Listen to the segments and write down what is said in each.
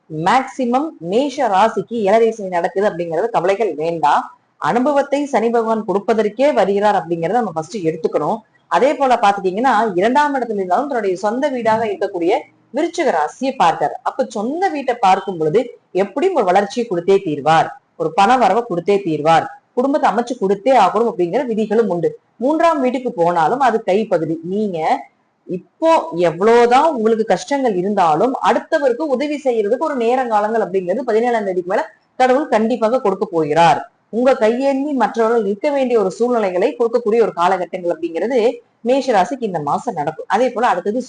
Maximum மேஷ ராசிக்கு ஏழரை சனி நடக்குது அப்படிங்கிறது கவலைகள் வேண்டாம். அனுபவத்தை சனி பகவான் கொடுப்பதற்கே வருகிறார் அப்படிங்கறத நம்ம ஃபர்ஸ்ட் எடுத்துக்கணும். அதே போல பாத்துட்டீங்கன்னா 2ஆம் இடத்துல இருந்தாலும் தன்னுடைய சொந்த வீடாக இருக்கக்கூடிய விருச்சிக ராசியை பார்த்தார். அப்ப சொந்த வீட்டை பார்க்கும் பொழுது எப்படியும் ஒரு வளர்ச்சியை கொடுத்தே தீர்வார், ஒரு பண வரவை கொடுத்தே தீர்வார், குடும்பத்தை அமைச்சு கொடுத்தே ஆகணும் அப்படிங்கிற விதிகளும் உண்டு. 3ஆம் வீட்டுக்கு போனாலும் அது கைப்பகுதி. நீங்க இப்போ எவ்வளவுதான் உங்களுக்கு கஷ்டங்கள் இருந்தாலும் அடுத்தவருக்கு உதவி செய்யறதுக்கு ஒரு நேரங்காலங்கள் அப்படிங்கிறது 17ஆம் தேதிக்கு மேல கடவுள் கண்டிப்பாக கொடுக்க போகிறார். உங்க கையேந்தி மற்றவர்கள் நிற்க வேண்டிய ஒரு சூழ்நிலைகளை கொடுக்கக்கூடிய ஒரு காலகட்டங்கள் அப்படிங்கிறது மேஷராசிக்கு இந்த மாசம் நடக்கும். அதே போல அடுத்தது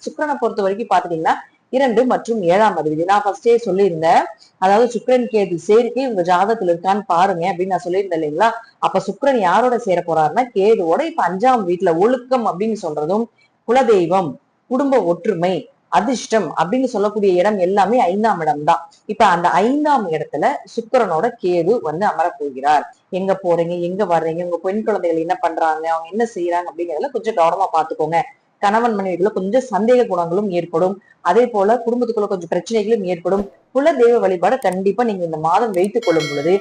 சுக்கிரனை பொறுத்த வரைக்கும் பாத்துட்டீங்கன்னா 2 மற்றும் 7ஆம் அதிபதி. நான் ஃபர்ஸ்டே சொல்லியிருந்தேன், அதாவது சுக்கிரன் கேது சேர்க்கை உங்க ஜாதகத்துல இருக்கான்னு பாருங்க அப்படின்னு நான் சொல்லியிருந்தேன் இல்லைங்களா. அப்ப சுக்கிரன் யாரோட சேர போறாருன்னா கேதுவோட. இப்ப 5ஆம் வீட்டுல ஒழுக்கம் அப்படின்னு சொல்றதும் குலதெய்வம், குடும்ப ஒற்றுமை, அதிர்ஷ்டம் அப்படின்னு சொல்லக்கூடிய இடம் எல்லாமே 5ஆம் இடம் தான். இப்ப அந்த 5ஆம் இடத்துல சுக்கிரனோட கேது வந்து அமர போகிறார். எங்க போறீங்க, எங்க வர்றீங்க, உங்க பெண் குழந்தைகள் என்ன பண்றாங்க, அவங்க என்ன செய்யறாங்க அப்படிங்கறதுல கொஞ்சம் கவனமா பாத்துக்கோங்க. கணவன் மனைவிக்குள்ள கொஞ்சம் சந்தேக குணங்களும் ஏற்படும். அதே போல குடும்பத்துக்குள்ள கொஞ்சம் பிரச்சனைகளும் ஏற்படும். குல தெய்வ வழிபாடு கண்டிப்பா நீங்க இந்த மாதம் வைத்துக் கொள்ளும் பொழுது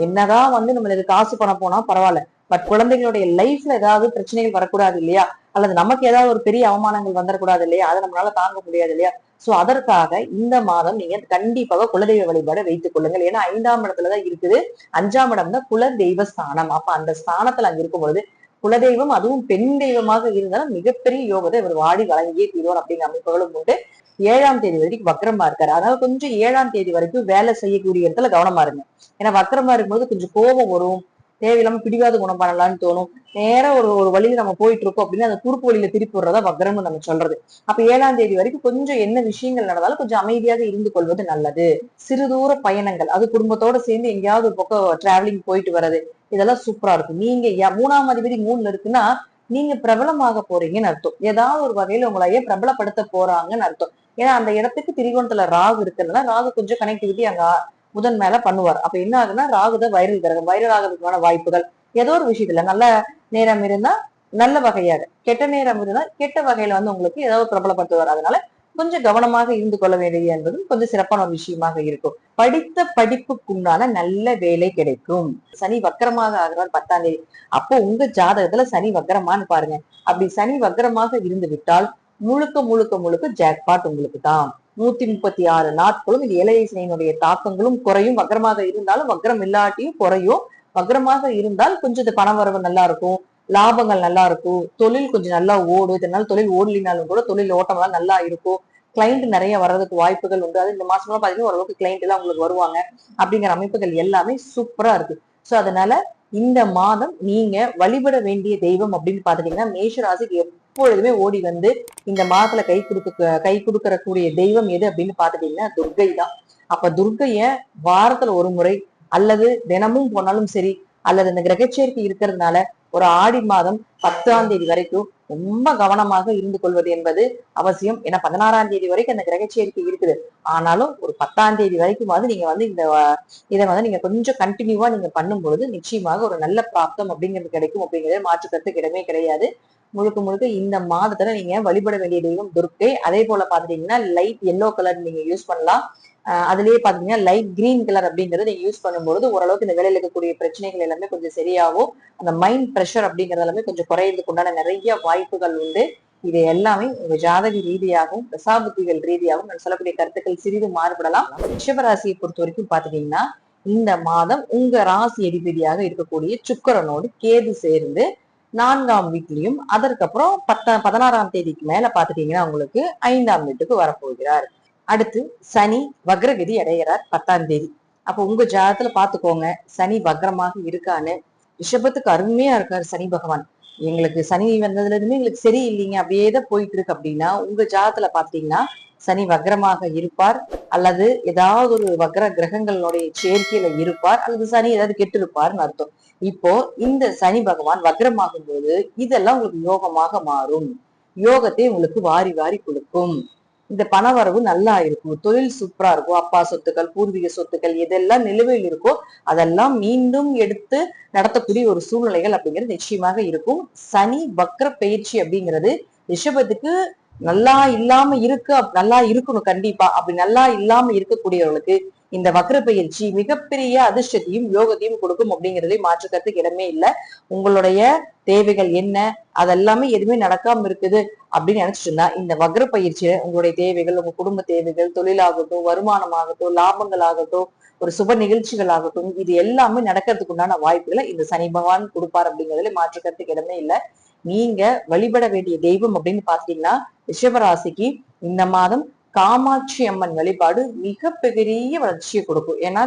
என்னதான் வந்து நம்மளுக்கு காசு பணம் போனா பரவாயில்ல, பட் குழந்தைகளுடைய லைஃப்ல ஏதாவது பிரச்சனைகள் வரக்கூடாது இல்லையா, அல்லது நமக்கு ஏதாவது ஒரு பெரிய அவமானங்கள் வந்துடக்கூடாது இல்லையா, அதை நம்மளால தாங்க முடியாது இல்லையா. சோ அதற்காக இந்த மாதம் நீங்க கண்டிப்பாக குலதெய்வ வழிபாடு வைத்துக் கொள்ளுங்கள். ஏன்னா 5ஆம் இடத்துலதான் இருக்குது. 5ஆம் இடம் தான் குல தெய்வ ஸ்தானம். அப்ப அந்த ஸ்தானத்துல அங்க இருக்கும் பொழுது குலதெய்வம், அதுவும் பெண் தெய்வமாக இருந்தாலும் மிகப்பெரிய யோகத்தை இவர் வாடி வழங்கியே தீர்வார் அப்படிங்கிற அமைப்புகளும் உண்டு. 7ஆம் தேதி வரைக்கும் வக்ரமா இருக்காரு. அதனால கொஞ்சம் 7ஆம் தேதி வரைக்கும் வேலை செய்யக்கூடிய இடத்துல கவனமா இருங்க. ஏன்னா வக்ரமா இருக்கும்போது கொஞ்சம் கோபம் வரும், தேவையில்லாம பிடிவாத குணம் பண்ணலாம்னு தோணும். நேரம் ஒரு வழியில நம்ம போயிட்டு இருக்கோம் அப்படின்னா அந்த குறுக்கு வழியில திருப்பி விடுறதா வக்ரம்னு நம்ம சொல்றது. அப்ப 7ஆம் தேதி வரைக்கும் கொஞ்சம் என்ன விஷயங்கள் நடந்தாலும் கொஞ்சம் அமைதியாக இருந்து கொள்வது நல்லது. சிறு தூர பயணங்கள், அது குடும்பத்தோட சேர்ந்து எங்கேயாவது ஒரு பக்கம் டிராவலிங் போயிட்டு வர்றது, இதெல்லாம் சூப்பரா இருக்கும். நீங்க 3ஆம் அதிபதி 3ல இருக்குன்னா நீங்க பிரபலமாக போறீங்கன்னு அர்த்தம். ஏதாவது ஒரு வகையில உங்களையே பிரபலப்படுத்த போறாங்கன்னு அர்த்தம். ஏன்னா அந்த இடத்துக்கு திரிகோணத்துல ராகு இருக்கிறதுனால ராகு கொஞ்சம் கனெக்டிவிட்டி அங்க புதன் மேல பண்ணுவார். அப்ப என்ன ஆகுதுன்னா ராகுதான் வைரல் கிரகம், வைரல் ஆகிறதுக்கான வாய்ப்புகள். ஏதோ ஒரு விஷயத்துல நல்ல நேரம் இருந்தா நல்ல வகையாக, கெட்ட நேரம் இருந்தா கெட்ட வகையில வந்து உங்களுக்கு ஏதாவது பிரபலப்படுத்துவார். அதனால கொஞ்சம் கவனமாக இருந்து கொள்ள வேண்டியது என்பது கொஞ்சம் சிறப்பான ஒரு விஷயமாக இருக்கும். படித்த படிப்புக்குண்டான நல்ல வேலை கிடைக்கும். சனி வக்கரமாக ஆகிறார் 10ஆம் தேதி. அப்போ உங்க ஜாதகத்துல சனி வக்கரமான்னு பாருங்க. அப்படி சனி வக்கரமாக இருந்து விட்டால் முழுக்க முழுக்க முழுக்க ஜாக்பாட் உங்களுக்கு தான். 136 நாட்களும் இந்த ஏழரை சனியினுடைய தாக்கங்களும் குறையும். வக்ரமாக இருந்தாலும் வக்ரம் இல்லாட்டியும் குறையும். வக்ரமாக இருந்தால் கொஞ்சம் இது பண வரவு நல்லா இருக்கும், லாபங்கள் நல்லா இருக்கும், தொழில் கொஞ்சம் நல்லா ஓடும். இதனால தொழில் ஓடலினாலும் கூட தொழில் ஓட்டம் எல்லாம் நல்லா இருக்கும். கிளைண்ட் நிறைய வர்றதுக்கு வாய்ப்புகள் உண்டு. அது இந்த மாசம் பாத்தீங்கன்னா ஓரளவுக்கு கிளைண்ட் எல்லாம் உங்களுக்கு வருவாங்க அப்படிங்கிற அமைப்புகள் எல்லாமே சூப்பரா இருக்கு. சோ அதனால இந்த மாதம் நீங்க வழிபட வேண்டிய தெய்வம் அப்படின்னு பாத்துட்டீங்கன்னா மேஷ ராசிக்கு எப்பொழுதுமே ஓடி வந்து இந்த மாதத்துல கை கொடுக்கறக்கூடிய தெய்வம் எது அப்படின்னு பாத்துட்டீங்கன்னா துர்கை தான். அப்ப துர்கைய வாரத்துல ஒரு முறை அல்லது தினமும் போனாலும் சரி, அல்லது இந்த கிரகச்சேர்க்கை இருக்கிறதுனால ஒரு ஆடி மாதம் 10ஆம் தேதி வரைக்கும் ரொம்ப கவனமாக இருந்து கொள்வது என்பது அவசியம். ஏன்னா 16ஆம் தேதி வரைக்கும் அந்த கிரகச்சேர்க்கை இருக்குது. ஆனாலும் ஒரு 10ஆம் தேதி வரைக்கும் நீங்க வந்து இதை வந்து நீங்க கொஞ்சம் கண்டினியூவா நீங்க பண்ணும் பொழுது நிச்சயமாக ஒரு நல்ல பிராப்தம் அப்படிங்கிறது கிடைக்கும் அப்படிங்கிறது மாற்று கருத்துக்கு இடமே கிடையாது. முழுக்க முழுக்க இந்த மாதத்துல நீங்க வழிபட வேண்டிய தெய்வம் துர்க்கை. அதே போல பாத்துட்டீங்கன்னா லைட் எல்லோ கலர் நீங்க யூஸ் பண்ணலாம். அதுலயே பாத்தீங்கன்னா லைட் கிரீன் கலர் அப்படிங்கறத நீங்க யூஸ் பண்ணும்போது ஓரளவுக்கு இந்த வேலையில இருக்கக்கூடிய பிரச்சனைகள் எல்லாமே கொஞ்சம் சரியாகும். அந்த மைண்ட் பிரஷர் அப்படிங்கறது எல்லாமே கொஞ்சம் குறையறதுக்கு உண்டான நிறைய வாய்ப்புகள் உண்டு. இது எல்லாமே உங்க ஜாதக ரீதியாகவும் தசாபுத்திகள் ரீதியாகவும் நான் சொல்லக்கூடிய கருத்துக்கள் சிறிது மாறுபடலாம். ரிஷபராசியை பொறுத்த வரைக்கும் பாத்துட்டீங்கன்னா இந்த மாதம் உங்க ராசி அதிபதியாக இருக்கக்கூடிய சுக்கிரனோடு கேது சேர்ந்து 4ஆம் வீட்லயும், அதற்கப்புறம் 16ஆம் தேதிக்கு மேல பாத்துட்டீங்கன்னா உங்களுக்கு 5ஆம் வீட்டுக்கு வரப்போகிறார். அடுத்து சனி வக்ரகதி அடைகிறார் 10ஆம் தேதி. அப்ப உங்க ஜாதகத்துல பாத்துக்கோங்க சனி வக்ரமாக இருக்கான்னு. ரிஷபத்துக்கு அருமையா இருக்காரு சனி பகவான். எங்களுக்கு சனி வந்ததுல இருந்து எங்களுக்கு சரி இல்லைங்க, அப்படியேதான் போயிட்டு இருக்கு அப்படின்னா உங்க ஜாதகத்துல பாத்தீங்கன்னா சனி வக்ரமாக இருப்பார், அல்லது ஏதாவது ஒரு வக்ர கிரகங்களுடைய சேர்க்கையில இருப்பார், அல்லது சனி ஏதாவது கெட்டு இருப்பார்னு அர்த்தம். இப்போ இந்த சனி பகவான் வக்ரமாகும் போது இதெல்லாம் உங்களுக்கு யோகமாக மாறும். யோகத்தை உங்களுக்கு வாரி வாரி கொடுக்கும். இந்த பணவரவு நல்லா இருக்கும், தொழில் சூப்பரா இருக்கும், அப்பா சொத்துக்கள் பூர்வீக சொத்துக்கள் எதெல்லாம் நிலுவையில் இருக்கோ அதெல்லாம் மீண்டும் எடுத்து நடத்தக்கூடிய ஒரு சூழ்நிலைகள் அப்படிங்கிறது நிச்சயமாக இருக்கும். சனி வக்ர பயிற்சி அப்படிங்கிறது ரிஷபத்துக்கு நல்லா இல்லாம நல்லா இருக்கணும் கண்டிப்பா. அப்படி நல்லா இல்லாம இருக்கக்கூடியவர்களுக்கு இந்த வக்ர பயிற்சி மிகப்பெரிய அதிர்ஷ்டத்தையும் யோகத்தையும் கொடுக்கும் அப்படிங்கிறதே மாற்றுக்கிறதுக்கு இடமே இல்லை. உங்களுடைய தேவைகள் என்ன, அதெல்லாமே எதுவுமே நடக்காம இருக்குது அப்படின்னு நினைச்சிட்டு இருந்தா இந்த வக்ர பயிற்சியில உங்களுடைய தேவைகள், உங்க குடும்ப தேவைகள், தொழிலாகட்டும், வருமானமாகட்டும், லாபங்கள் ஆகட்டும், ஒரு சுப நிகழ்ச்சிகள் ஆகட்டும், இது எல்லாமே நடக்கிறதுக்கு உண்டான வாய்ப்புகளை இந்த சனி பகவான் கொடுப்பார் அப்படிங்கிறதுல மாற்றுக்கிறதுக்கு இடமே இல்லை. நீங்க வழிபட வேண்டிய தெய்வம் அப்படின்னு பாத்தீங்கன்னா ரிஷபராசிக்கு இந்த மாதம் காமாட்சி அம்மன் வழிபாடு மிக பெரிய வளர்ச்சியை கொடுக்கும். ஏன்னா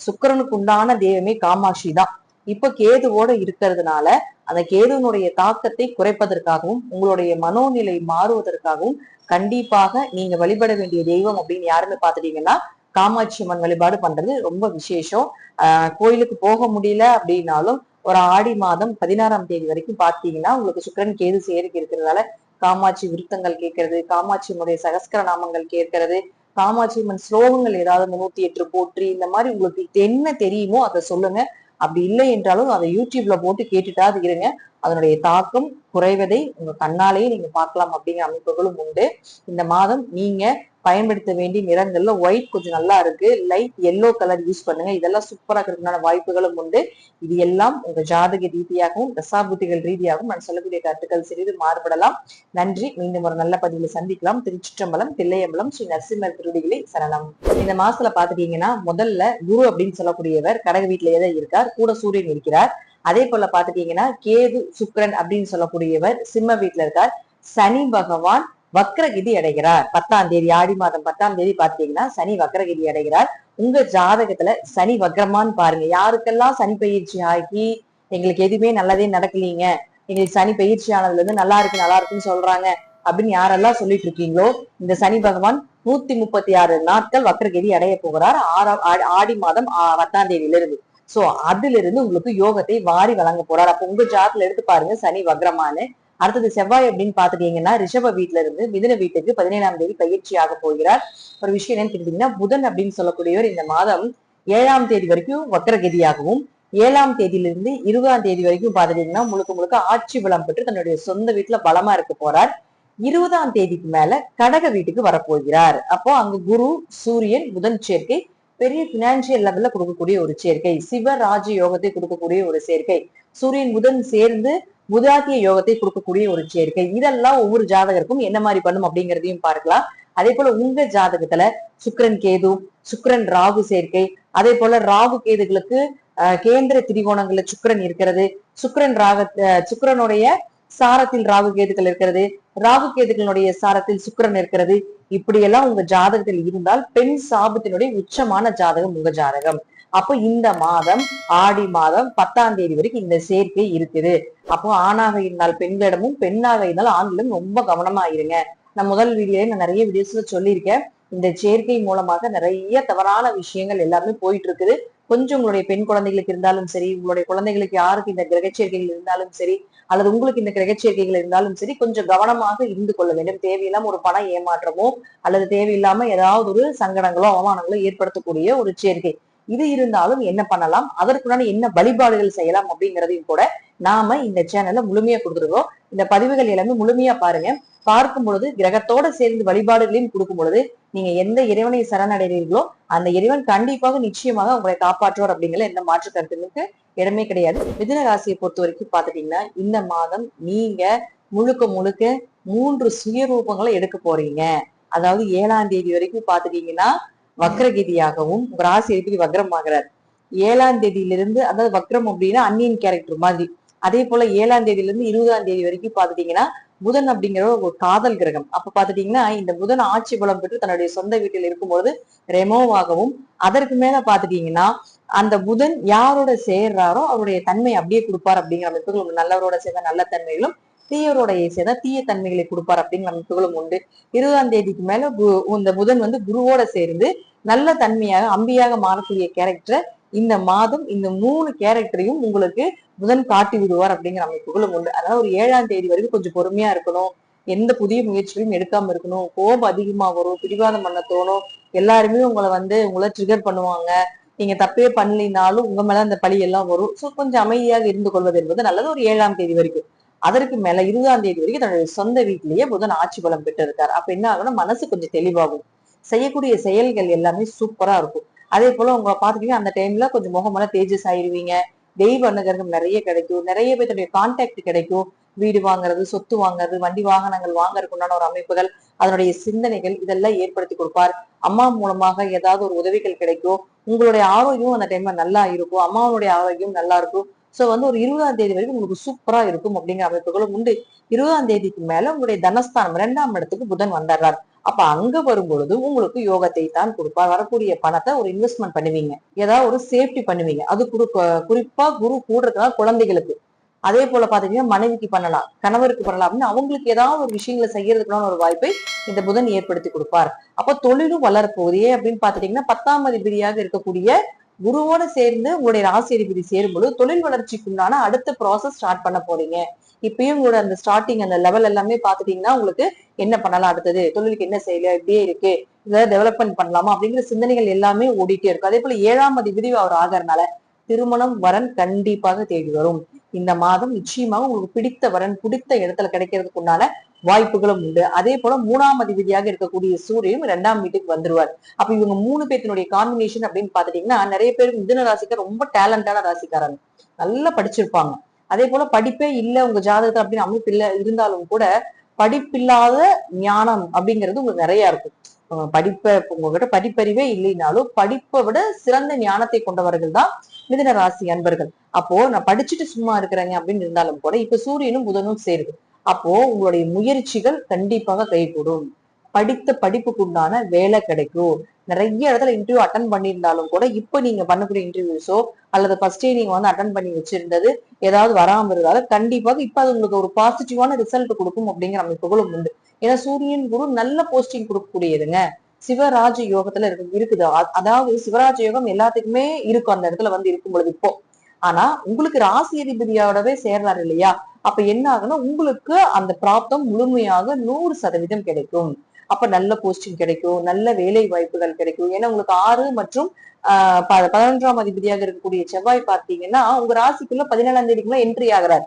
சுக்கிரனுக்கு உண்டான தெய்வமே காமாட்சி தான். இப்ப கேதுவோட இருக்கிறதுனால அந்த கேதுவனுடைய தாக்கத்தை குறைப்பதற்காகவும் உங்களுடைய மனோநிலை மாறுவதற்காகவும் கண்டிப்பாக நீங்க வழிபட வேண்டிய தெய்வம் அப்படின்னு யாருன்னு பாத்துட்டீங்கன்னா காமாட்சி அம்மன் வழிபாடு பண்றது ரொம்ப விசேஷம். கோயிலுக்கு போக முடியல அப்படின்னாலும் ஒரு ஆடி மாதம் 16ஆம் தேதி வரைக்கும் பாத்தீங்கன்னா உங்களுக்கு சுக்கிரன் கேது சேர்க்கை இருக்கிறதால காமாட்சி விருத்தங்கள் கேட்கறது, காமாட்சியினுடைய சகஸ்கர நாமங்கள் கேட்கறது, காமாட்சி அம்மன் ஸ்லோகங்கள் ஏதாவது 308 போற்றி இந்த மாதிரி உங்களுக்கு என்ன தெரியுமோ அதை சொல்லுங்க. அப்படி இல்லை என்றாலும் அதை யூடியூப்ல போட்டு கேட்டுட்டாது இருங்க. அதனுடைய தாக்கம் குறைவதை உங்க கண்ணாலேயே நீங்க பார்க்கலாம் அப்படிங்கிற அமைப்புகளும் உண்டு. இந்த மாதம் நீங்க பயன்படுத்த வேண்டிய நிறங்கள்ல ஒயிட் கொஞ்சம் நல்லா இருக்கு, லைட் எல்லோ கலர் யூஸ் பண்ணுங்க. இதெல்லாம் சூப்பரா இருக்கிறதுனால வாய்ப்புகளும் உண்டு. இது எல்லாம் உங்க ஜாதக ரீதியாகவும் தசாபுத்திகள் ரீதியாகவும் நான் சொல்லக்கூடிய கருத்துக்கள் சிறிது மாறுபடலாம். நன்றி. மீண்டும் ஒரு நல்ல பதிவில் சந்திக்கலாம். திருச்சிற்றம்பலம், தில்லையம்பலம், ஸ்ரீ நரசிம்மர் திருடிகளை சரணம். இந்த மாசத்துல பாத்துட்டீங்கன்னா முதல்ல குரு அப்படின்னு சொல்லக்கூடியவர் கடக வீட்டிலேயே தான் இருக்கார், கூட சூரியன் இருக்கிறார். அதே போல பாத்துட்டீங்கன்னா கேது சுக்கிரன் அப்படின்னு சொல்லக்கூடியவர் சிம்ம வீட்டுல இருக்கார். சனி பகவான் வக்ரகிதி அடைகிறார் 10ஆம் தேதி, ஆடி மாதம் 10ஆம் தேதி பாத்தீங்கன்னா சனி வக்ரகிதி அடைகிறார். உங்க ஜாதகத்துல சனி வக்ரமான்னு பாருங்க. யாருக்கெல்லாம் சனி பயிற்சி ஆகி எங்களுக்கு எதுவுமே நல்லதே நடக்கலீங்க, எங்களுக்கு சனி பயிற்சி ஆனதுல இருந்து நல்லா இருக்குன்னு சொல்றாங்க அப்படின்னு யாரெல்லாம் சொல்லிட்டு இருக்கீங்களோ இந்த சனி பகவான் 136 நாட்கள் வக்ரகிதி அடைய போகிறார் ஆடி மாதம் 10ஆம் தேதியிலிருந்து. சோ அதுல இருந்து உங்களுக்கு யோகத்தை வாரி வழங்க போறார். அப்ப உங்க ஜாதத்துல எடுத்து பாருங்க சனி வக்ரமானு. அடுத்தது செவ்வாய் அப்படின்னு பாத்துட்டீங்கன்னா ரிஷப வீட்டுல இருந்து மிதுன வீட்டுக்கு 17ஆம் தேதி பயிற்சி ஆக போகிறார். ஒரு விஷயம் என்னன்னு கேட்டீங்கன்னா புதன் அப்படின்னு சொல்லக்கூடியவர் இந்த மாதம் 7ஆம் தேதி வரைக்கும் வக்ரகதியாகவும் 7ஆம் தேதியிலிருந்து 20ஆம் தேதி வரைக்கும் பாத்துட்டீங்கன்னா முழுக்க முழுக்க ஆட்சி பலம் பெற்று தன்னுடைய சொந்த வீட்டுல பலமா இருக்க போறார். 20ஆம் தேதிக்கு மேல கடக வீட்டுக்கு வரப்போகிறார். அப்போ அங்க குரு சூரியன் புதன் சேர்க்கை பெரிய பினான்சியல் லெவல்ல கொடுக்கக்கூடிய ஒரு சேர்க்கை, சிவராஜ யோகத்தை கொடுக்கக்கூடிய ஒரு சேர்க்கை, சூரியன் புதன் சேர்ந்து புதாத்திய யோகத்தை கொடுக்கக்கூடிய ஒரு சேர்க்கை. இதெல்லாம் ஒவ்வொரு ஜாதகருக்கும் என்ன மாதிரி பண்ணும் அப்படிங்கிறதையும் பார்க்கலாம். அதே போல உங்க ஜாதகத்துல சுக்கிரன் கேது, சுக்கிரன் ராகு சேர்க்கை, அதே போல ராகு கேதுகளுக்கு கேந்திர திரிகோணங்கள்ல சுக்கிரன் இருக்கிறது, சுக்கிரனுடைய சாரத்தில் ராகு கேதுகள் இருக்கிறது, ராகு கேதுகளுடைய சாரத்தில் சுக்கிரன் இருக்கிறது. இப்படியெல்லாம் உங்க ஜாதகத்தில் இருந்தால் பெண் சாபத்தினுடைய உச்சமான ஜாதகம் உங்க ஜாதகம். அப்போ இந்த மாதம் ஆடி மாதம் 10ஆம் தேதி வரைக்கும் இந்த சேர்க்கை இருக்குது. அப்போ ஆணாக இருந்தால் பெண்களிடமும், பெண்ணாக இருந்தால் ஆண்களிடம் ரொம்ப கவனமா இருங்க. நான் முதல் நான் நிறைய வீடியோஸ்ல சொல்லியிருக்கேன். இந்த சேர்க்கை மூலமாக நிறைய தவறான விஷயங்கள் எல்லாமே போயிட்டு இருக்குது. கொஞ்சம் உங்களுடைய பெண் குழந்தைகளுக்கு இருந்தாலும் சரி, உங்களுடைய குழந்தைகளுக்கு யாருக்கு இந்த கிரக சேர்க்கைகள் இருந்தாலும் சரி, அல்லது உங்களுக்கு இந்த கிரக சேர்க்கைகள் இருந்தாலும் சரி, கொஞ்சம் கவனமாக இருந்து கொள்ள வேண்டும். தேவையில்லாம ஒரு பண ஏமாற்றமோ அல்லது தேவையில்லாம ஏதாவது ஒரு சங்கடங்களோ அவமானங்களோ ஏற்படுத்தக்கூடிய ஒரு சேர்க்கை இது இருந்தாலும் என்ன பண்ணலாம், அதற்குண்டான என்ன வழிபாடுகள் செய்யலாம் அப்படிங்கிறதையும் கூட நாம இந்த சேனல்ல முழுமையா கொடுத்துருக்கோம். இந்த பதிவுகள் எல்லாமே முழுமையா பாருங்க. பார்க்கும் பொழுது கிரகத்தோட சேர்ந்து வழிபாடுகளையும் கொடுக்கும் பொழுது நீங்க எந்த இறைவனை சரணடைகிறீர்களோ அந்த இறைவன் கண்டிப்பாக நிச்சயமாக உங்களை காப்பாற்றுவார் அப்படிங்கிற எந்த மாற்று கருத்துக்கு இடமே கிடையாது. மிதுன ராசியை பொறுத்த வரைக்கும் பாத்துட்டீங்கன்னா இந்த மாதம் நீங்க முழுக்க முழுக்க 3 சுயரூபங்களை எடுக்க போறீங்க. அதாவது 7ஆம் தேதி வரைக்கும் பாத்துட்டீங்கன்னா வக்ரகதியாகவும் ராசி அதிபதி வக்ரம் ஆகிறார். 7ஆம் தேதியிலிருந்து, அதாவது வக்ரம் அப்படின்னா அந்நியன் கேரக்டர் மாதிரி. அதே போல 7ஆம் தேதியிலிருந்து 20ஆம் தேதி வரைக்கும் பாத்துட்டீங்கன்னா புதன் அப்படிங்கிற ஒரு காதல் கிரகம். அப்ப பாத்துட்டீங்கன்னா இந்த புதன் ஆட்சி பலம் பெற்று தன்னுடைய சொந்த வீட்டில் இருக்கும்போது ரெமோவாகவும், அதற்கு மேல பாத்துட்டீங்கன்னா அந்த புதன் யாரோட சேர்றாரோ அவருடைய தன்மை அப்படியே கொடுப்பார் அப்படிங்கிற அமைப்புகள் நல்லவரோட சேர்ந்த நல்ல தன்மைகளும், தீயவருடைய சேர்ந்த தீய தன்மைகளை கொடுப்பார் அப்படிங்கிற அமைப்புகளும் உண்டு. 20ஆம் தேதிக்கு மேல இந்த புதன் குருவோட சேர்ந்து நல்ல தன்மையாக அம்பியாக மாறக்கூடிய கேரக்டர் இந்த மாதம் இந்த 3 கேரக்டரையும் உங்களுக்கு புதன் காட்டி விடுவார் அப்படிங்கிற அமைப்புகளும் உண்டு. அதாவது ஒரு 7ஆம் தேதி வரைக்கும் கொஞ்சம் பொறுமையா இருக்கணும், எந்த புதிய முயற்சிகளையும் எடுக்காம இருக்கணும். கோபம் அதிகமா வரும், பிடிவாதம் பண்ண தோணும், எல்லாருமே உங்களை ட்ரிகர் பண்ணுவாங்க. நீங்க தப்பே பண்ணலினாலும் உங்க மேல அந்த பழி எல்லாம் வரும். சோ கொஞ்சம் அமைதியாக இருந்து கொள்வது என்பது நல்லது ஒரு 7ஆம் தேதி வரைக்கும். அதற்கு மேல 20ஆம் தேதி வரைக்கும் தன்னுடைய சொந்த வீட்டிலேயே புதன் ஆட்சி பலம் பெற்று இருக்காரு. அப்ப என்ன ஆகும்னா மனசு கொஞ்சம் தெளிவாகும், செய்யக்கூடிய செயல்கள் எல்லாமே சூப்பரா இருக்கும். அதே போல உங்களை பாத்துட்டீங்கன்னா அந்த டைம்ல கொஞ்சம் முகமெல்லாம் தேஜஸ் ஆயிருவீங்க. தெய்வ அனுகிரகம் நிறைய கிடைக்கும், நிறைய பேருடைய கான்டாக்ட் கிடைக்கும். வீடு வாங்குறது, சொத்து வாங்குறது, வண்டி வாகனங்கள் வாங்குறதுக்கு உண்டான ஒரு அமைப்புகள், அதனுடைய சிந்தனைகள் இதெல்லாம் ஏற்படுத்தி கொடுப்பார். அம்மா மூலமாக ஏதாவது ஒரு உதவிகள் கிடைக்கும். உங்களுடைய ஆரோக்கியம் அந்த டைம்ல நல்லா இருக்கும், அம்மாவுடைய ஆரோக்கியம் நல்லா இருக்கும். சோ வந்து ஒரு 20ஆம் தேதி வரைக்கும் உங்களுக்கு சூப்பரா இருக்கும் அப்படிங்கிற அமைப்புகளும் உண்டு. 20ஆம் தேதிக்கு மேல உங்களுடைய தனஸ்தானம் 2ஆம் இடத்துக்கு புதன் வந்துடுறார். அப்ப அங்க வரும் பொழுது உங்களுக்கு யோகத்தை தான் கொடுப்பார். வரக்கூடிய பணத்தை ஒரு இன்வெஸ்ட்மெண்ட் பண்ணுவீங்க, ஏதாவது ஒரு சேஃப்டி பண்ணுவீங்க. அது குறிப்பா குரு கூடுறதுனால குழந்தைகளுக்கு, அதே போல பாத்தீங்கன்னா மனைவிக்கு பண்ணலாம், கணவருக்கு பண்ணலாம் அப்படின்னு அவங்களுக்கு ஏதாவது ஒரு விஷயங்களை செய்யறதுக்கான ஒரு வாய்ப்பை இந்த புதன் ஏற்படுத்தி கொடுப்பார். அப்ப தொழிலும் வளரப்போகுது. ஏன் அப்படின்னு பாத்துட்டீங்கன்னா 10ஆம் அதிபதியாக இருக்கக்கூடிய குருவோட சேர்ந்து உங்களுடைய ராசி அதிபதி சேரும்போது தொழில் வளர்ச்சிக்கு உண்டான அடுத்த ப்ராசஸ் ஸ்டார்ட் பண்ண போறீங்க. இப்பயும் உங்களோட அந்த ஸ்டார்டிங் அந்த லெவல் எல்லாமே பாத்துட்டீங்கன்னா உங்களுக்கு என்ன பண்ணலாம், அடுத்தது தொழிலுக்கு என்ன செய்யல, இப்படியே இருக்கு, இதை டெவலப்மெண்ட் பண்ணலாமா அப்படிங்கிற சிந்தனைகள் எல்லாமே ஓடிட்டே இருக்கும். அதே போல 7ஆம் அதிபதி அவர் ஆகிறதுனால திருமணம் வரன் கண்டிப்பாக தேடி வரும். இந்த மாதம் நிச்சயமாக உங்களுக்கு பிடித்த வரன் பிடித்த இடத்துல கிடைக்கிறதுக்கு உண்டான வாய்ப்புகளும் உண்டு. அதே போல 3ஆம் அதிபதியாக இருக்கக்கூடிய சூரியன் 2ஆம் வீட்டுக்கு வந்துருவார். அப்ப இவங்க 3 பேத்தினுடைய காம்பினேஷன் அப்படின்னு பாத்துட்டீங்கன்னா நிறைய பேருக்கு மிதுன ராசிக்கார் ரொம்ப டேலண்டான ராசிக்காரங்க, நல்லா படிச்சிருப்பாங்க. அதே போல படிப்பே இல்ல உங்க ஜாதகத்தை அப்படின்னு அமைப்பு இல்ல இருந்தாலும் கூட படிப்பில்லாத ஞானம் அப்படிங்கிறது உங்களுக்கு நிறைய இருக்கும். உங்ககிட்ட படிப்பறிவே இல்லைனாலும் படிப்பை விட சிறந்த ஞானத்தை கொண்டவர்கள் தான் மிதுன ராசி அன்பர்கள். அப்போ நான் படிச்சுட்டு சும்மா இருக்கிறேங்க அப்படின்னு இருந்தாலும் கூட இப்ப சூரியனும் புதனும் சேருது. அப்போ உங்களுடைய முயற்சிகள் கண்டிப்பாக கைகூடும். படித்த படிப்புக்கு உண்டான வேலை கிடைக்கும். நிறைய இடத்துல இன்டர்வியூ அட்டன் பண்ணியிருந்தாலும் கூட இப்ப நீங்க பண்ணக்கூடிய இன்டர்வியூஸோ அல்லது ஃபர்ஸ்டே நீங்க வந்து அட்டன் பண்ணி வச்சிருந்தது ஏதாவது வராம இருந்தாலும் கண்டிப்பாக இப்ப அது உங்களுக்கு ஒரு பாசிட்டிவான ரிசல்ட் கொடுக்கும் அப்படிங்கிற அமைப்புகளும் உண்டு. ஏன்னா சூரியன் குரு நல்ல போஸ்டிங் கொடுக்கக்கூடியதுங்க. சிவராஜ யோகத்துல இருக்குது. அதாவது சிவராஜ யோகம் எல்லாத்துக்குமே இருக்கும் அந்த இடத்துல வந்து இருக்கும் பொழுது இப்போ. ஆனா உங்களுக்கு ராசி அதிபதியோடவே சேர்றாரு இல்லையா, அப்ப என்ன ஆகுன்னா உங்களுக்கு அந்த பிராப்தம் முழுமையாக 100% கிடைக்கும். அப்ப நல்ல போஸ்டிங் கிடைக்கும், நல்ல வேலை வாய்ப்புகள் கிடைக்கும். ஏன்னா உங்களுக்கு 6 மற்றும் 11ஆம் அதிபதியாக இருக்கக்கூடிய செவ்வாய் பார்த்தீங்கன்னா உங்க ராசிக்குள்ள 17ஆம் தேதிக்குள்ள என்ட்ரி ஆகிறாரு.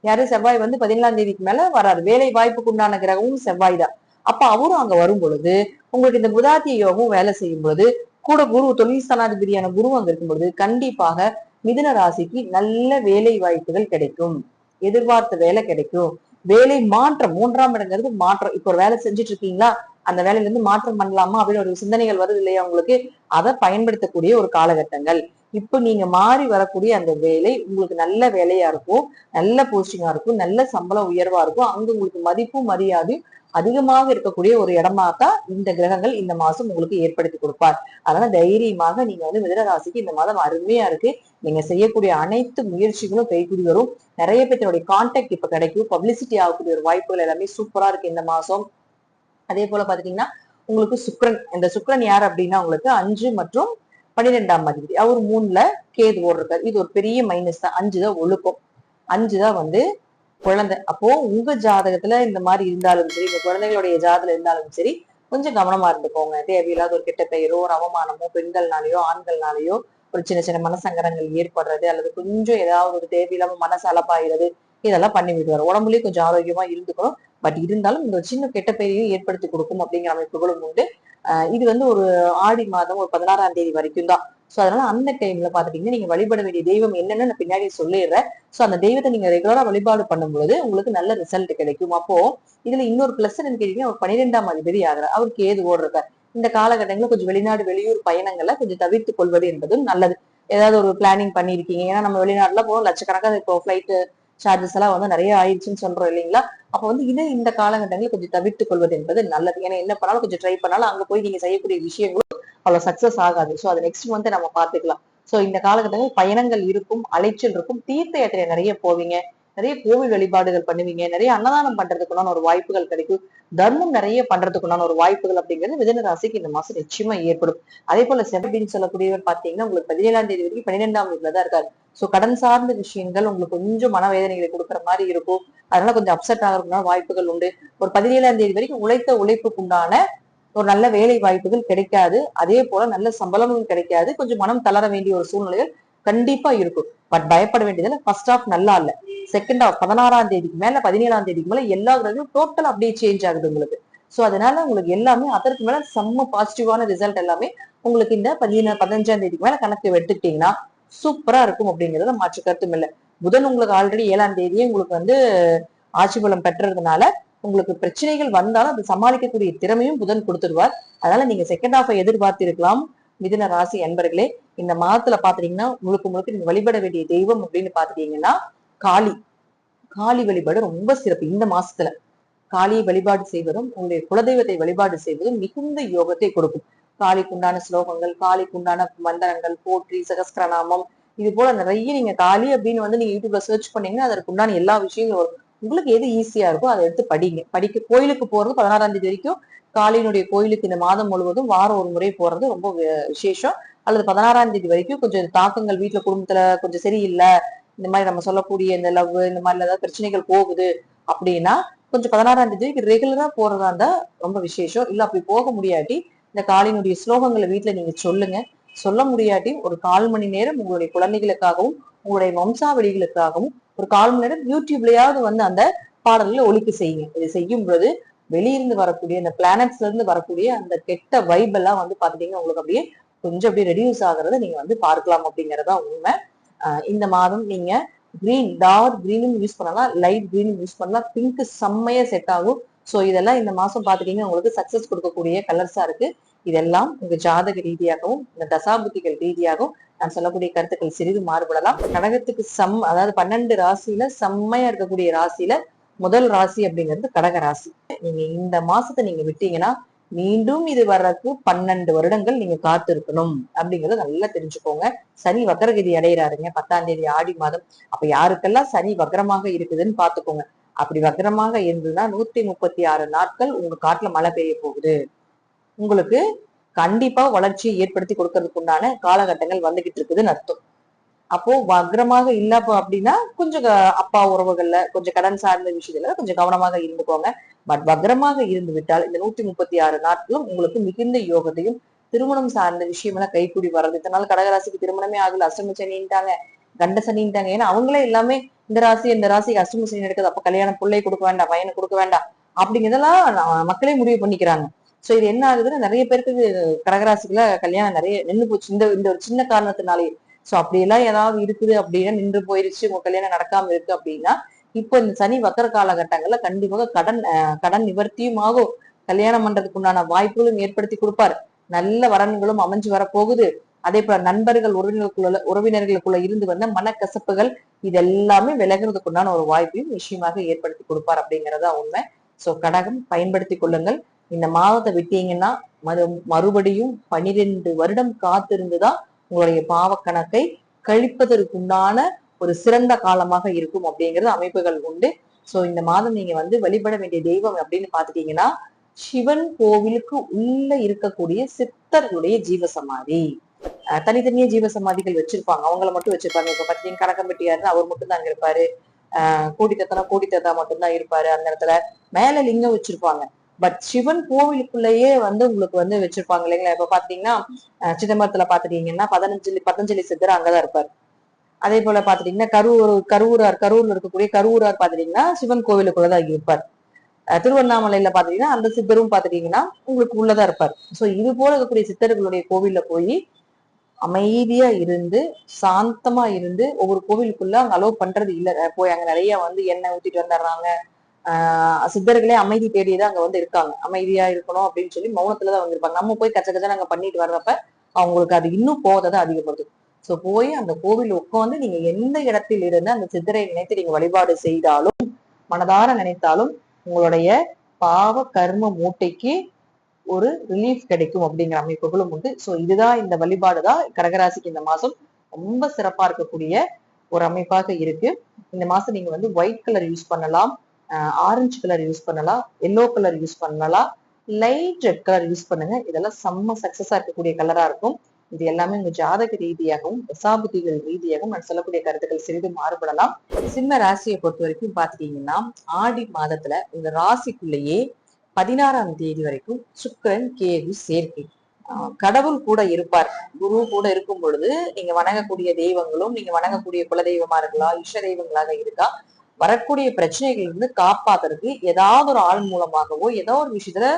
யாரு? செவ்வாய் வந்து 17ஆம் தேதிக்கு மேல வராரு. வேலை வாய்ப்புக்கு உண்டான கிரகமும் செவ்வாய் தான். அப்ப அவரும் அங்க வரும் பொழுது உங்களுக்கு இந்த புதாத்திய யோகம் வேலை செய்யும் பொழுது கூட குரு தொழில் ஸ்தானாதிபதியான குரு அங்க இருக்கும் பொழுது கண்டிப்பாக மிதுன ராசிக்கு நல்ல வேலை வாய்ப்புகள் கிடைக்கும், எதிர்பார்த்த வேலை கிடைக்கும். வேலை மாற்றம், 3ஆம் இடங்கிறது மாற்றம். இப்போ ஒரு வேலை செஞ்சுட்டு இருக்கீங்களா, அந்த வேலையில இருந்து மாற்றம் பண்ணலாமா அப்படின்னு ஒரு சிந்தனைகள் வருது இல்லையா உங்களுக்கு, அதை பயன்படுத்தக்கூடிய ஒரு காலகட்டங்கள். இப்ப நீங்க மாறி வரக்கூடிய அந்த வேலை உங்களுக்கு நல்ல வேலையா இருக்கும், நல்ல போஸ்டிங்கா இருக்கும், நல்ல சம்பளம் உயர்வா இருக்கும். அங்க உங்களுக்கு மதிப்பும் மரியாதையும் அதிகமாக இருக்கக்கூடிய ஒரு இடமா தான் இந்த கிரகங்கள் இந்த மாசம் உங்களுக்கு ஏற்படுத்தி கொடுப்பார். அதனால தைரியமாக நீங்க வந்து மிதுன ராசிக்கு இந்த மாதம் அருமையா இருக்கு. நீங்க செய்யக்கூடிய அனைத்து முயற்சிகளும் கைகூடி வரும். நிறைய பேருடைய கான்டாக்ட் இப்ப கிடைக்கும், பப்ளிசிட்டி ஆகக்கூடிய ஒரு வாய்ப்புகள் எல்லாமே சூப்பரா இருக்கு இந்த மாசம். அதே போல பாத்தீங்கன்னா உங்களுக்கு சுக்ரன், இந்த சுக்ரன் யார் அப்படின்னா உங்களுக்கு 5 மற்றும் 12ஆம் அதிபதி, அவர் 3ல கேது ஓடுறாரு. இது ஒரு பெரிய மைனஸ் தான். 5 தான் ஒழுக்கம், 5 தான் வந்து குழந்தை. அப்போ உங்க ஜாதகத்துல இந்த மாதிரி இருந்தாலும் சரி, உங்க குழந்தைகளுடைய ஜாதகம் இருந்தாலும் சரி, கொஞ்சம் கவனமா இருந்துக்கோங்க. தேவையில்லாத ஒரு கெட்ட பெயரோ ஒரு அவமானமோ பெண்கள்னாலயோ ஆண்கள்னாலயோ ஒரு சின்ன சின்ன மனசங்கடங்கள் ஏற்படுறது அல்லது கொஞ்சம் ஏதாவது ஒரு தேவையில்லாம மனசு அலப்பாயிறது இதெல்லாம் பண்ணி விடுவாரு. உடம்புலயும் கொஞ்சம் ஆரோக்கியமா இருந்துக்கணும். பட் இருந்தாலும் இந்த சின்ன கெட்ட பெயரையும் ஏற்படுத்தி கொடுக்கும் அப்படிங்கிற அமைப்புகளும் உண்டு. இது வந்து ஒரு ஆடி மாதம் ஒரு 16ஆம் தேதி வரைக்கும் தான். சோ அதனால அந்த டைம்ல பாத்துட்டீங்கன்னா நீங்க வழிபட வேண்டிய தெய்வம் என்னன்னு நான் பின்னாடி சொல்லிடுறேன். சோ அந்த தெய்வத்தை நீங்க ரெகுலரா வழிபாடு பண்ணும்போது உங்களுக்கு நல்ல ரிசல்ட் கிடைக்கும். அப்போ இதுல இன்னொரு பிளஸ் என்னன்னு கேட்டீங்கன்னா, ஒரு 12ஆம் அதிபதி ஆகிறார், அவருக்கு ஏது ஓடுறார். இந்த காலகட்டங்களில் கொஞ்சம் வெளிநாடு வெளியூர் பயணங்களை கொஞ்சம் தவிர்த்து கொள்வது என்பது நல்லது. ஏதாவது ஒரு பிளானிங் பண்ணிருக்கீங்க, ஏன்னா நம்ம வெளிநாட்டுல போகும் லட்சக்கணக்கான இப்போ ஃபிளைட் சார்ஜஸ் எல்லாம் வந்து நிறைய ஆயிடுச்சுன்னு சொல்றோம் இல்லைங்களா. அப்ப வந்து இதை இந்த காலகட்டங்களில் கொஞ்சம் தவிர்த்து கொள்வது என்பது நல்லது. ஏன்னா என்ன பண்ணாலும் கொஞ்சம் ட்ரை பண்ணாலும் அங்க போய் நீங்க செய்யக்கூடிய விஷயங்களும் அவ்வளவு சக்சஸ் ஆகாது. சோ அதை நெக்ஸ்ட் மந்த் நம்ம பாத்துக்கலாம். சோ இந்த காலகட்டங்களில் பயணங்கள் இருக்கும், அலைச்சல் இருக்கும், தீர்த்த யாத்திரை நிறைய போவீங்க, நிறைய கோவில் வழிபாடுகள் பண்ணுவீங்க, நிறைய அன்னதானம் பண்றதுக்குள்ளான ஒரு வாய்ப்புகள் கிடைக்கும், தர்மம் நிறைய பண்றதுக்குள்ளான ஒரு வாய்ப்புகள் அப்படிங்கிறது மிதுன ராசிக்கு இந்த மாசம் நிச்சயமா ஏற்படும். அதே போல செவ்வாய்ன்னு சொல்லக்கூடியவர் பாத்தீங்கன்னா உங்களுக்கு 17ஆம் தேதி வரைக்கும் 12ஆம் வீட்டுல தான் இருக்காரு. சோ கடன் சார்ந்த விஷயங்கள் உங்களுக்கு கொஞ்சம் மனவேதனைகளை கொடுக்குற மாதிரி இருக்கும். அதனால கொஞ்சம் அப்செட் ஆகிறதுக்குள்ள வாய்ப்புகள் உண்டு. ஒரு 17ஆம் தேதி வரைக்கும் உழைத்த உழைப்புக்கு உண்டான ஒரு நல்ல வேலை வாய்ப்புகள் கிடைக்காது. அதே போல நல்ல சம்பளமும் கிடைக்காது. கொஞ்சம் மனம் தளர வேண்டிய ஒரு சூழ்நிலைகள் கண்டிப்பா இருக்கும். பட் பயப்பட வேண்டியதுல ஃபர்ஸ்ட் ஹாஃப் நல்லா இல்ல, செகண்ட் ஹாஃப் 16ஆம் தேதிக்கு மேல 17ஆம் தேதிக்கு மேல எல்லா கிரகங்களும் டோட்டல் அப்படியே சேஞ்ச் ஆகுது உங்களுக்கு. சோ அதனால உங்களுக்கு எல்லாமே அதற்கு மேல செம்ம பாசிட்டிவான ரிசல்ட் எல்லாமே உங்களுக்கு இந்த 15ஆம் தேதிக்கு மேல கணக்கு எடுத்துக்கிட்டீங்கன்னா சூப்பரா இருக்கும் அப்படிங்கறத மாற்று கருத்தும் இல்லை. புதன் உங்களுக்கு ஆல்ரெடி 7ஆம் தேதியே உங்களுக்கு வந்து ஆட்சி பலம் பெற்றதுனால உங்களுக்கு பிரச்சனைகள் வந்தாலும் அதை சமாளிக்கக்கூடிய திறமையும் புதன் கொடுத்துருவார். அதனால நீங்க செகண்ட் ஹாஃபை எதிர்பார்த்து இருக்கலாம். மிதுன ராசி அன்பர்களே, இந்த மாதத்துல பாத்தீங்கன்னா முழுக்க முழுக்க நீங்க வழிபட வேண்டிய தெய்வம் அப்படின்னு பாத்துட்டீங்கன்னா காளி. காளி வழிபாடு ரொம்ப சிறப்பு. இந்த மாசத்துல காளியை வழிபாடு செய்வதும் உங்களுடைய குலதெய்வத்தை வழிபாடு செய்வதும் மிகுந்த யோகத்தை கொடுக்கும். காளிக்குண்டான ஸ்லோகங்கள், காளிக்குண்டான மந்திரங்கள், போற்றி, சகஸ்கரநாமம், இது போல நிறைய நீங்க காளி அப்படின்னு வந்து நீங்க யூடியூப்ல சர்ச் பண்ணீங்கன்னா அதற்கு உண்டான எல்லா விஷயங்களும் வரும். உங்களுக்கு எது ஈஸியா இருக்கோ அதை எடுத்து படிங்க. கோயிலுக்கு போறது 16ஆம் தேதி வரைக்கும் காளியினுடைய கோயிலுக்கு இந்த மாதம் முழுவதும் வாரம் ஒரு முறை போறது ரொம்ப விசேஷம். அல்லது 16ஆம் தேதி வரைக்கும் கொஞ்சம் தாக்கங்கள் வீட்டுல குடும்பத்துல கொஞ்சம் சரியில்லை, இந்த மாதிரி நம்ம சொல்லக்கூடிய இந்த லவ் இந்த மாதிரி ஏதாவது பிரச்சனைகள் போகுது அப்படின்னா கொஞ்சம் 16ஆம் தேதி ரெகுலரா போறதா இருந்தா ரொம்ப விசேஷம். இல்ல அப்படி போக முடியாட்டி இந்த காளியினுடைய ஸ்லோகங்களை வீட்டுல நீங்க சொல்லுங்க. சொல்ல முடியாட்டி ஒரு 1/4 மணி நேரம் உங்களுடைய குழந்தைகளுக்காகவும் உங்களுடைய வம்சாவளிகளுக்காகவும் ஒரு 1/4 மணி நேரம் யூடியூப்லயாவது வந்து அந்த பாடல்களை ஒலிக்க செய்யுங்க. இது செய்யும் பொழுது வெளியிருந்து வரக்கூடிய அந்த பிளானட்ஸ்ல இருந்து வரக்கூடிய அந்த கெட்ட வைப் எல்லாம் வந்து பாத்துட்டீங்கன்னா உங்களுக்கு அப்படியே கொஞ்சம் அப்படியே ரெடியூஸ் ஆகுறத நீங்க வந்து பார்க்கலாம் அப்படிங்கறதா உண்மை. இந்த மாதம் நீங்க கிரீன், டார்க் கிரீனும் யூஸ் பண்ணலாம், லைட் கிரீனும் யூஸ் பண்ணலாம், பிங்க் செம்மையா செட் ஆகும். சோ இதெல்லாம் இந்த மாசம் பாத்துட்டீங்கன்னா உங்களுக்கு சக்சஸ் கொடுக்கக்கூடிய கலர்ஸா இருக்கு. இதெல்லாம் உங்க ஜாதக ரீதியாகவும் இந்த தசாபுத்திகள் ரீதியாகவும் நான் சொல்லக்கூடிய கருத்துக்கள் சிறிது மாறுபடலாம். கடகத்துக்கு அதாவது 12 ராசியில செம்மையா இருக்கக்கூடிய ராசியில முதல் ராசி அப்படிங்கிறது கடக ராசி. நீங்க இந்த மாசத்தை நீங்க விட்டீங்கன்னா மீண்டும் இது வர்றதுக்கு 12 வருடங்கள் நீங்க காத்து இருக்கணும் அப்படிங்கறத நல்லா தெரிஞ்சுக்கோங்க. சனி வக்கரகதி அடைகிறாருங்க 10ஆம் தேதி ஆடி மாதம். அப்ப யாருக்கெல்லாம் சனி வக்ரமாக இருக்குதுன்னு பாத்துக்கோங்க. அப்படி வக்ரமாக இருந்ததுன்னா 136 நாட்கள் உங்க காட்டுல மழை பெய்ய போகுது. உங்களுக்கு கண்டிப்பா வளர்ச்சியை ஏற்படுத்தி கொடுக்கறதுக்கு உண்டான காலகட்டங்கள் வந்துகிட்டு இருக்குதுன்னு அர்த்தம். அப்போ வக்ரமாக இல்ல அப்படின்னா கொஞ்சம் அப்பா உறவுகள்ல கொஞ்சம் கடன் சார்ந்த விஷயத்துல கொஞ்சம் கவனமாக இருந்துக்கோங்க. பட் வக்ரமாக இருந்து விட்டால் இந்த 136 நாட்களும் உங்களுக்கு மிகுந்த யோகத்தையும் திருமணம் சார்ந்த விஷயம் எல்லாம் கைக்கூடி வர்றது. இதனால கடகராசிக்கு திருமணமே ஆகல, அஷ்டம சனின்ட்டாங்க, கண்ட சனின்ட்டாங்க. ஏன்னா அவங்களே எல்லாமே இந்த ராசிக்கு அஷ்டம சனி நடக்குது, அப்ப கல்யாணம் பிள்ளை கொடுக்க வேண்டாம், பையனை கொடுக்க வேண்டாம் அப்படிங்கிறதெல்லாம் மக்களே முடிவு பண்ணிக்கிறாங்க. சோ இது என்ன ஆகுதுன்னா நிறைய பேருக்கு கடகராசிக்குள்ள கல்யாணம் நிறைய நின்று போச்சு இந்த ஒரு சின்ன காரணத்தினாலேயே. சோ அப்படியெல்லாம் ஏதாவது இருக்குது அப்படின்னா நின்று போயிருச்சு, உங்க கல்யாணம் நடக்காம இருக்கு அப்படின்னா இப்போ இந்த சனி வக்கர காலகட்டங்கள்ல கண்டிப்பாக கடன் நிவர்த்தியும் ஆகும். கல்யாணம் பண்றதுக்கு உண்டான வாய்ப்புகளும் ஏற்படுத்தி கொடுப்பாரு. நல்ல வரன்களும் அமைஞ்சு வரப்போகுது. அதே போல நண்பர்கள் உறவினர்களுக்குள்ள இருந்து வந்த மனக்கசப்புகள் இது எல்லாமே விலகிறதுக்கு உண்டான ஒரு வாய்ப்பையும் நிச்சயமாக ஏற்படுத்தி கொடுப்பார் அப்படிங்கறதா உண்மை. சோ கடகம் பயன்படுத்தி கொள்ளுங்கள். இந்த மாதத்தை விட்டீங்கன்னா மறுபடியும் 12 வருடம் காத்திருந்துதான் உங்களுடைய பாவ கணக்கை கழிப்பதற்குண்டான ஒரு சிறந்த காலமாக இருக்கும் அப்படிங்கிறது அமைப்புகள் உண்டு. சோ இந்த மாதம் நீங்க வந்து வழிபட வேண்டிய தெய்வம் அப்படின்னு பாத்துட்டீங்கன்னா சிவன் கோவிலுக்கு உள்ள இருக்கக்கூடிய சித்தர்களுடைய ஜீவசமாதி. தனித்தனியே ஜீவசமாதிகள் வச்சிருப்பாங்க, அவங்கள மட்டும் வச்சிருப்பாங்க. இப்ப பாத்தீங்கன்னா கணக்கம்பட்டியாருன்னு அவர் மட்டும் தான் இருப்பாரு. கோடித்தத்தா மட்டும்தான் இருப்பாரு அந்த இடத்துல. மேல லிங்கம் வச்சிருப்பாங்க. பட் சிவன் கோவிலுக்குள்ளேயே வந்து உங்களுக்கு வந்து வச்சிருப்பாங்க இல்லைங்களா. இப்ப பாத்தீங்கன்னா சிதம்பரத்துல பாத்துட்டீங்கன்னா பதஞ்சலி சித்தர் அங்கதான் இருப்பாரு. அதே போல பாத்துட்டீங்கன்னா கரூர்ல இருக்கக்கூடிய கரூரார் பாத்துட்டீங்கன்னா சிவன் கோவிலுக்குள்ளதான் இருப்பார். திருவண்ணாமலையில பாத்தீங்கன்னா அந்த சித்தரும் பாத்துட்டீங்கன்னா உங்களுக்கு உள்ளதா இருப்பார். சோ இது போல இருக்கக்கூடிய சித்தர்களுடைய கோவில்ல போய் அமைதியா இருந்து சாந்தமா இருந்து ஒவ்வொரு கோவிலுக்குள்ள அங்க அலோவ் பண்றது இல்ல. போய் அங்க நிறைய வந்து எண்ணெய் ஊத்திட்டு வந்துடுறாங்க. சித்தர்களே அமைதி தேடிதான் அங்க வந்து இருக்காங்க. அமைதியா இருக்கணும் அப்படின்னு சொல்லி மௌனத்துலதான் வந்திருப்பாங்க. நம்ம போய் கச்ச நாங்க பண்ணிட்டு வர்றப்ப அவங்களுக்கு அது இன்னும் போவதை அதிகப்படுத்தும். சோ போய் அந்த கோவில் உட்காந்து நீங்க எந்த இடத்தில் இருந்து அந்த சித்தரை நினைத்து நீங்க வழிபாடு செய்தாலும் மனதார நினைத்தாலும் உங்களுடைய பாவ கர்ம மூட்டைக்கு ஒரு ரிலீஃப் கிடைக்கும் அப்படிங்கிற அமைப்புகளும் உண்டு. சோ இதுதான் இந்த வழிபாடுதான் கடகராசிக்கு இந்த மாசம் ரொம்ப சிறப்பா இருக்கக்கூடிய ஒரு அமைப்பாக இருக்கு. இந்த மாசம் நீங்க வந்து ஒயிட் கலர் யூஸ் பண்ணலாம், ஆரஞ்சு கலர் யூஸ் பண்ணலாம், எல்லோ கலர் யூஸ் பண்ணலாம், லைட் ரெட் கலர் யூஸ் பண்ணுங்க. இதெல்லாம் செம்ம சக்சஸா இருக்கக்கூடிய கலரா இருக்கும். இது எல்லாமே உங்க ஜாதக ரீதியாகவும் தசாபுத்திகள் ரீதியாகவும் நான் சொல்லக்கூடிய கருத்துக்கள் சிறிது மாறுபடலாம். சிம்ம ராசியை பொறுத்த வரைக்கும் பாத்துட்டீங்கன்னா ஆடி மாதத்துல இந்த ராசிக்குள்ளேயே 16ஆம் தேதி வரைக்கும் சுக்கிரன் கேது சேர்க்கை. கடவுள் கூட இருப்பார். குரு கூட இருக்கும் பொழுது நீங்க வணங்கக்கூடிய தெய்வங்களும், நீங்க வணங்கக்கூடிய குல தெய்வமா இருக்கலாம், இஷ்ட தெய்வங்களாக இருக்கா, வரக்கூடிய பிரச்சனைகள் இருந்து காப்பாத்துறதுக்கு ஏதாவது ஒரு ஆள் மூலமாகவோ ஏதோ ஒரு விஷயத்துல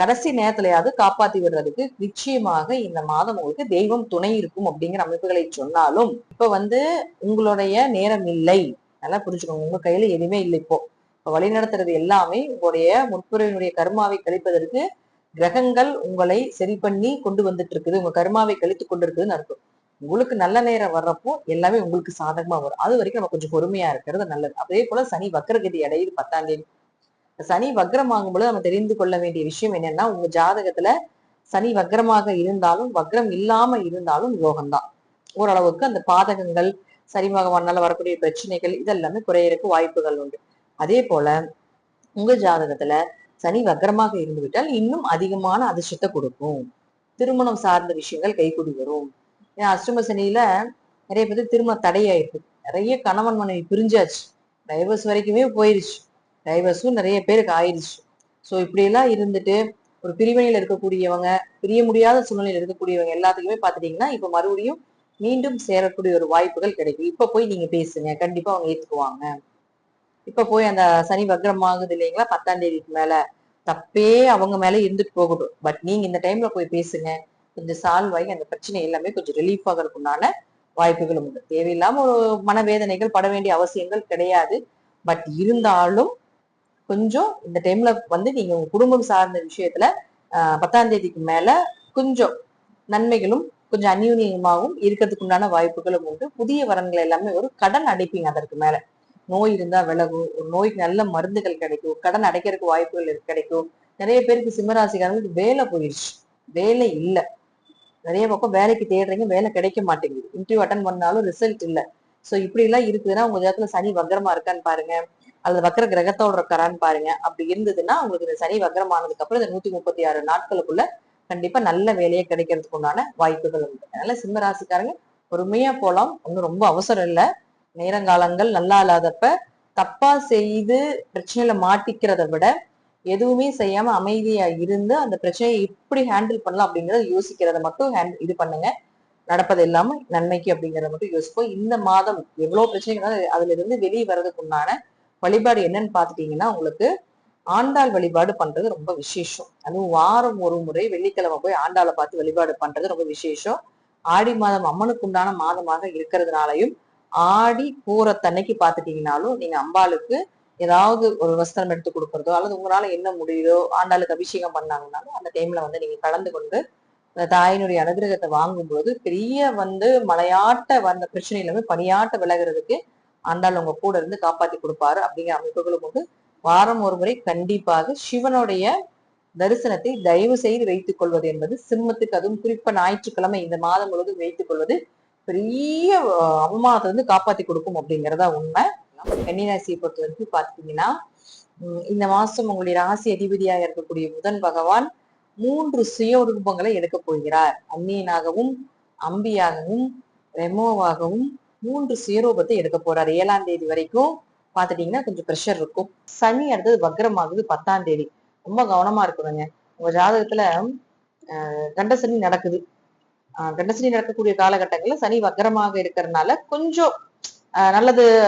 கடைசி நேரத்திலயாவது காப்பாத்தி விடுறதுக்கு நிச்சயமாக இந்த மாதம் உங்களுக்கு தெய்வம் துணை இருக்கும் அப்படிங்கிற அமைப்புகளை சொன்னாலும், இப்ப உங்களுடைய நேரம் இல்லை. நல்லா புரிஞ்சுக்கோங்க. உங்க கையில எதுவுமே இல்லை. இப்ப வழி நடத்துறது எல்லாமே உங்களுடைய முற்புறையினுடைய கர்மாவை கழிப்பதற்கு கிரகங்கள் உங்களை சரி பண்ணி கொண்டு வந்துட்டு இருக்குது, உங்க கர்மாவை கழித்து கொண்டிருக்குதுன்னு அர்த்தம். உங்களுக்கு நல்ல நேரம் வர்றப்போ எல்லாமே உங்களுக்கு சாதகமா வரும். அது வரைக்கும் நம்ம கொஞ்சம் பொறுமையா இருக்கிறது நல்லது. அதே போல சனி வக்ரகதி அடையுது 10ஆம் தேதி. சனி வக்ரம் ஆகும்போது நம்ம தெரிந்து கொள்ள வேண்டிய விஷயம் என்னன்னா, உங்க ஜாதகத்துல சனி வக்ரமாக இருந்தாலும் வக்ரம் இல்லாம இருந்தாலும் யோகம்தான். ஓரளவுக்கு அந்த பாதகங்கள் சனி பகவானால வரக்கூடிய பிரச்சனைகள் இதெல்லாமே குறையறதுக்கு வாய்ப்புகள் உண்டு. அதே போல உங்க ஜாதகத்துல சனி வக்ரமாக இருந்து விட்டால் இன்னும் அதிகமான அதிர்ஷ்டத்தை கொடுக்கும். திருமணம் சார்ந்த விஷயங்கள் கைகூடி வரும். ஏன்னா அஷ்டம சனியில நிறைய பேருக்கு திருமணம் தடையாயிருக்கு. நிறைய கணவன் மனைவி பிரிஞ்சாச்சு, டைவர்ஸ் வரைக்குமே போயிருச்சு, டைவர்ஸும் நிறைய பேருக்கு ஆயிடுச்சு. ஸோ இப்படி எல்லாம் இருந்துட்டு ஒரு பிரிவினையில இருக்கக்கூடியவங்க, பிரிய முடியாத சூழ்நிலையில இருக்கக்கூடியவங்க எல்லாத்துக்குமே பாத்துட்டீங்கன்னா இப்ப மறுபடியும் மீண்டும் சேரக்கூடிய ஒரு வாய்ப்புகள் கிடைக்கும். இப்ப போய் நீங்க பேசுங்க, கண்டிப்பா அவங்க ஏத்துக்குவாங்க. இப்ப போய் அந்த சனி வக்ரம் ஆகுது இல்லைங்களா 10ஆம் தேதிக்கு மேல, தப்பே அவங்க மேல இருந்துட்டு போகட்டும். பட் நீங்க இந்த டைம்ல போய் பேசுங்க, கொஞ்சம் சால்வ் ஆகி அந்த பிரச்சனை எல்லாமே கொஞ்சம் ரிலீஃப் ஆகிறதுக்கு உண்டான வாய்ப்புகளும் உண்டு. தேவையில்லாம ஒரு மனவேதனைகள் பட வேண்டிய அவசியங்கள் கிடையாது. பட் இருந்தாலும் கொஞ்சம் இந்த டைம்ல நீங்க உங்க குடும்பம் சார்ந்த விஷயத்துல 10ஆம் தேதிக்கு மேல கொஞ்சம் நன்மைகளும் கொஞ்சம் அந்யூன்யமாகவும் இருக்கிறதுக்கு உண்டான வாய்ப்புகளும் உண்டு. புதிய வரன்கள் எல்லாமே ஒரு கடன் அடைப்பீங்க. அதற்கு மேல நோய் இருந்தா விலகும், ஒரு நோய்க்கு நல்ல மருந்துகள் கிடைக்கும், கடன் அடைக்கிறதுக்கு வாய்ப்புகள் கிடைக்கும். நிறைய பேருக்கு சிம்மராசிக்காரங்களுக்கு வேலை போயிடுச்சு, வேலை இல்லை. நிறைய பக்கம் வேலைக்கு தேடுறீங்க, வேலை கிடைக்க மாட்டேங்குது, இன்டர்வியூ அட்டன் பண்ணாலும் ரிசல்ட் இல்லை. சோ இப்படி எல்லாம் இருக்குதுன்னா உங்க ஜாதகத்துல சனி வக்ரமா இருக்கான்னு பாருங்க, அல்லது வக்ர கிரகத்தோட இருக்காரான்னு பாருங்க. அப்படி இருந்ததுன்னா உங்களுக்கு இந்த சனி வக்ரமானதுக்கு அப்புறம் இந்த 136 நாட்களுக்குள்ள கண்டிப்பா நல்ல வேலையை கிடைக்கிறதுக்கு உண்டான வாய்ப்புகள் உண்டு. அதனால சிம்ம ராசிக்காரங்க பொறுமையா போலாம், ஒன்னும் ரொம்ப அவசரம் இல்லை. நேரங்காலங்கள் நல்லா இல்லாதப்ப தப்பா செய்து பிரச்சனையில மாட்டிக்கிறத விட எதுவுமே செய்யாம அமைதியா இருந்து அந்த பிரச்சனையை எப்படி ஹேண்டில் பண்ணலாம் அப்படிங்கறத யோசிக்கிறத மட்டும் இது பண்ணுங்க. நடப்பது இல்லாம நன்மைக்கு அப்படிங்கறத மட்டும் யோசிப்போம். இந்த மாதம் எவ்வளவு பிரச்சனைகள் அதுல இருந்து வெளியே வர்றதுக்கு உண்டான வழிபாடு என்னன்னு பாத்துட்டீங்கன்னா, உங்களுக்கு ஆண்டாள் வழிபாடு பண்றது ரொம்ப விசேஷம். அதுவும் வாரம் ஒரு முறை வெள்ளிக்கிழமை போய் ஆண்டாளை பார்த்து வழிபாடு பண்றது ரொம்ப விசேஷம். ஆடி மாதம் அம்மனுக்கு உண்டான மாதமாக இருக்கிறதுனாலையும் ஆடி பூரத்தன்னைக்கு பாத்துட்டீங்கன்னாலும் நீங்க அம்பாளுக்கு ஏதாவது ஒரு வஸ்திரம் எடுத்து கொடுக்கறதோ அல்லது உங்களால என்ன முடியுதோ, ஆண்டாளுக்கு அபிஷேகம் பண்ணாங்கன்னாலும் அந்த டைம்ல நீங்க கலந்து கொண்டு அந்த தாயினுடைய அனுகிரகத்தை வாங்கும்போது பெரிய மலையாட்ட வந்த பிரச்சனை எல்லாமே பணியாட்ட விலகிறதுக்கு ஆண்டாள் உங்க கூட இருந்து காப்பாத்தி கொடுப்பாரு அப்படிங்கிற அமைப்புகளும் உண்டு. வாரம் ஒரு முறை கண்டிப்பாக சிவனுடைய தரிசனத்தை தயவு செய்து வைத்துக் கொள்வது என்பது சிம்மத்துக்கு, அதுவும் குறிப்பா ஞாயிற்றுக்கிழமை இந்த மாதம் முழுவதும் வைத்துக் கொள்வது பெரிய அவமானத்தை காப்பாத்தி கொடுக்கும் அப்படிங்கிறதா உண்மை. கன்னிராசியை பொறுத்த வரைக்கும் பாத்தீங்கன்னா, இந்த மாசம் உங்களுடைய ராசி அதிபதியாக இருக்கக்கூடிய புதன் பகவான் 3 சுய உருவங்களை எடுக்க போகிறார். அந்நியனாகவும், அம்பியாகவும், ரெமோவாகவும் 3 சுயரூபத்தை எடுக்க போறார். 7ஆம் தேதி வரைக்கும் பாத்துட்டீங்கன்னா கொஞ்சம் ப்ரெஷர் இருக்கும். சனி அடுத்தது வக்ரமாகுது 10ஆம் தேதி. ரொம்ப கவனமா இருக்கணுங்க. உங்க ஜாதகத்துல கண்டசனி நடக்குது. கண்டசனி நடக்கக்கூடிய காலகட்டங்கள்ல சனி வக்ரமாக இருக்கிறதுனால கொஞ்சம்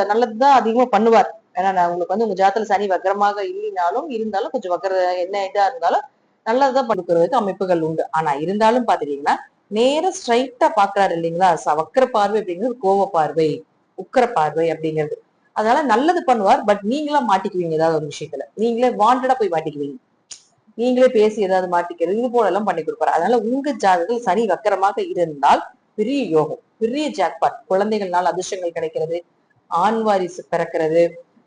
நல்லதுதான் அதிகமா பண்ணுவார். ஏன்னா உங்களுக்கு உங்க ஜாதகத்துல சனி வக்ரமாக இல்லைனாலும் இருந்தாலும் கொஞ்சம் வக்ர என்ன இதா இருந்தாலும் நல்லதுதான் படுக்கிறதுக்கு அமைப்புகள் உண்டு. ஆனா இருந்தாலும் பாத்துட்டீங்கன்னா நேரம் ஸ்ட்ரைட்டா பாக்குறாரு இல்லைங்களா, வக்ர பார்வை அப்படிங்கிறது கோவ பார்வை, உக்கர பார்வை அப்படிங்கிறது. அதனால நல்லது பண்ணுவார். பட் நீங்களா மாட்டிக்குவீங்க, ஏதாவது ஒரு விஷயத்துல நீங்களே வாண்டடா போய் மாட்டிக்குவீங்க, நீங்களே பேசி ஏதாவது மாட்டிக்கிறது இது போல எல்லாம் பண்ணி கொடுப்பாரு. அதனால உங்க ஜாதகத்தில் சனி வக்கரமாக இருந்தால் பெரிய யோகம், பெரிய ஜாக்பாட், குழந்தைகள்னால அதிர்ஷ்டங்கள் கிடைக்கிறது, ஆண் வாரிசு பிறக்கிறது.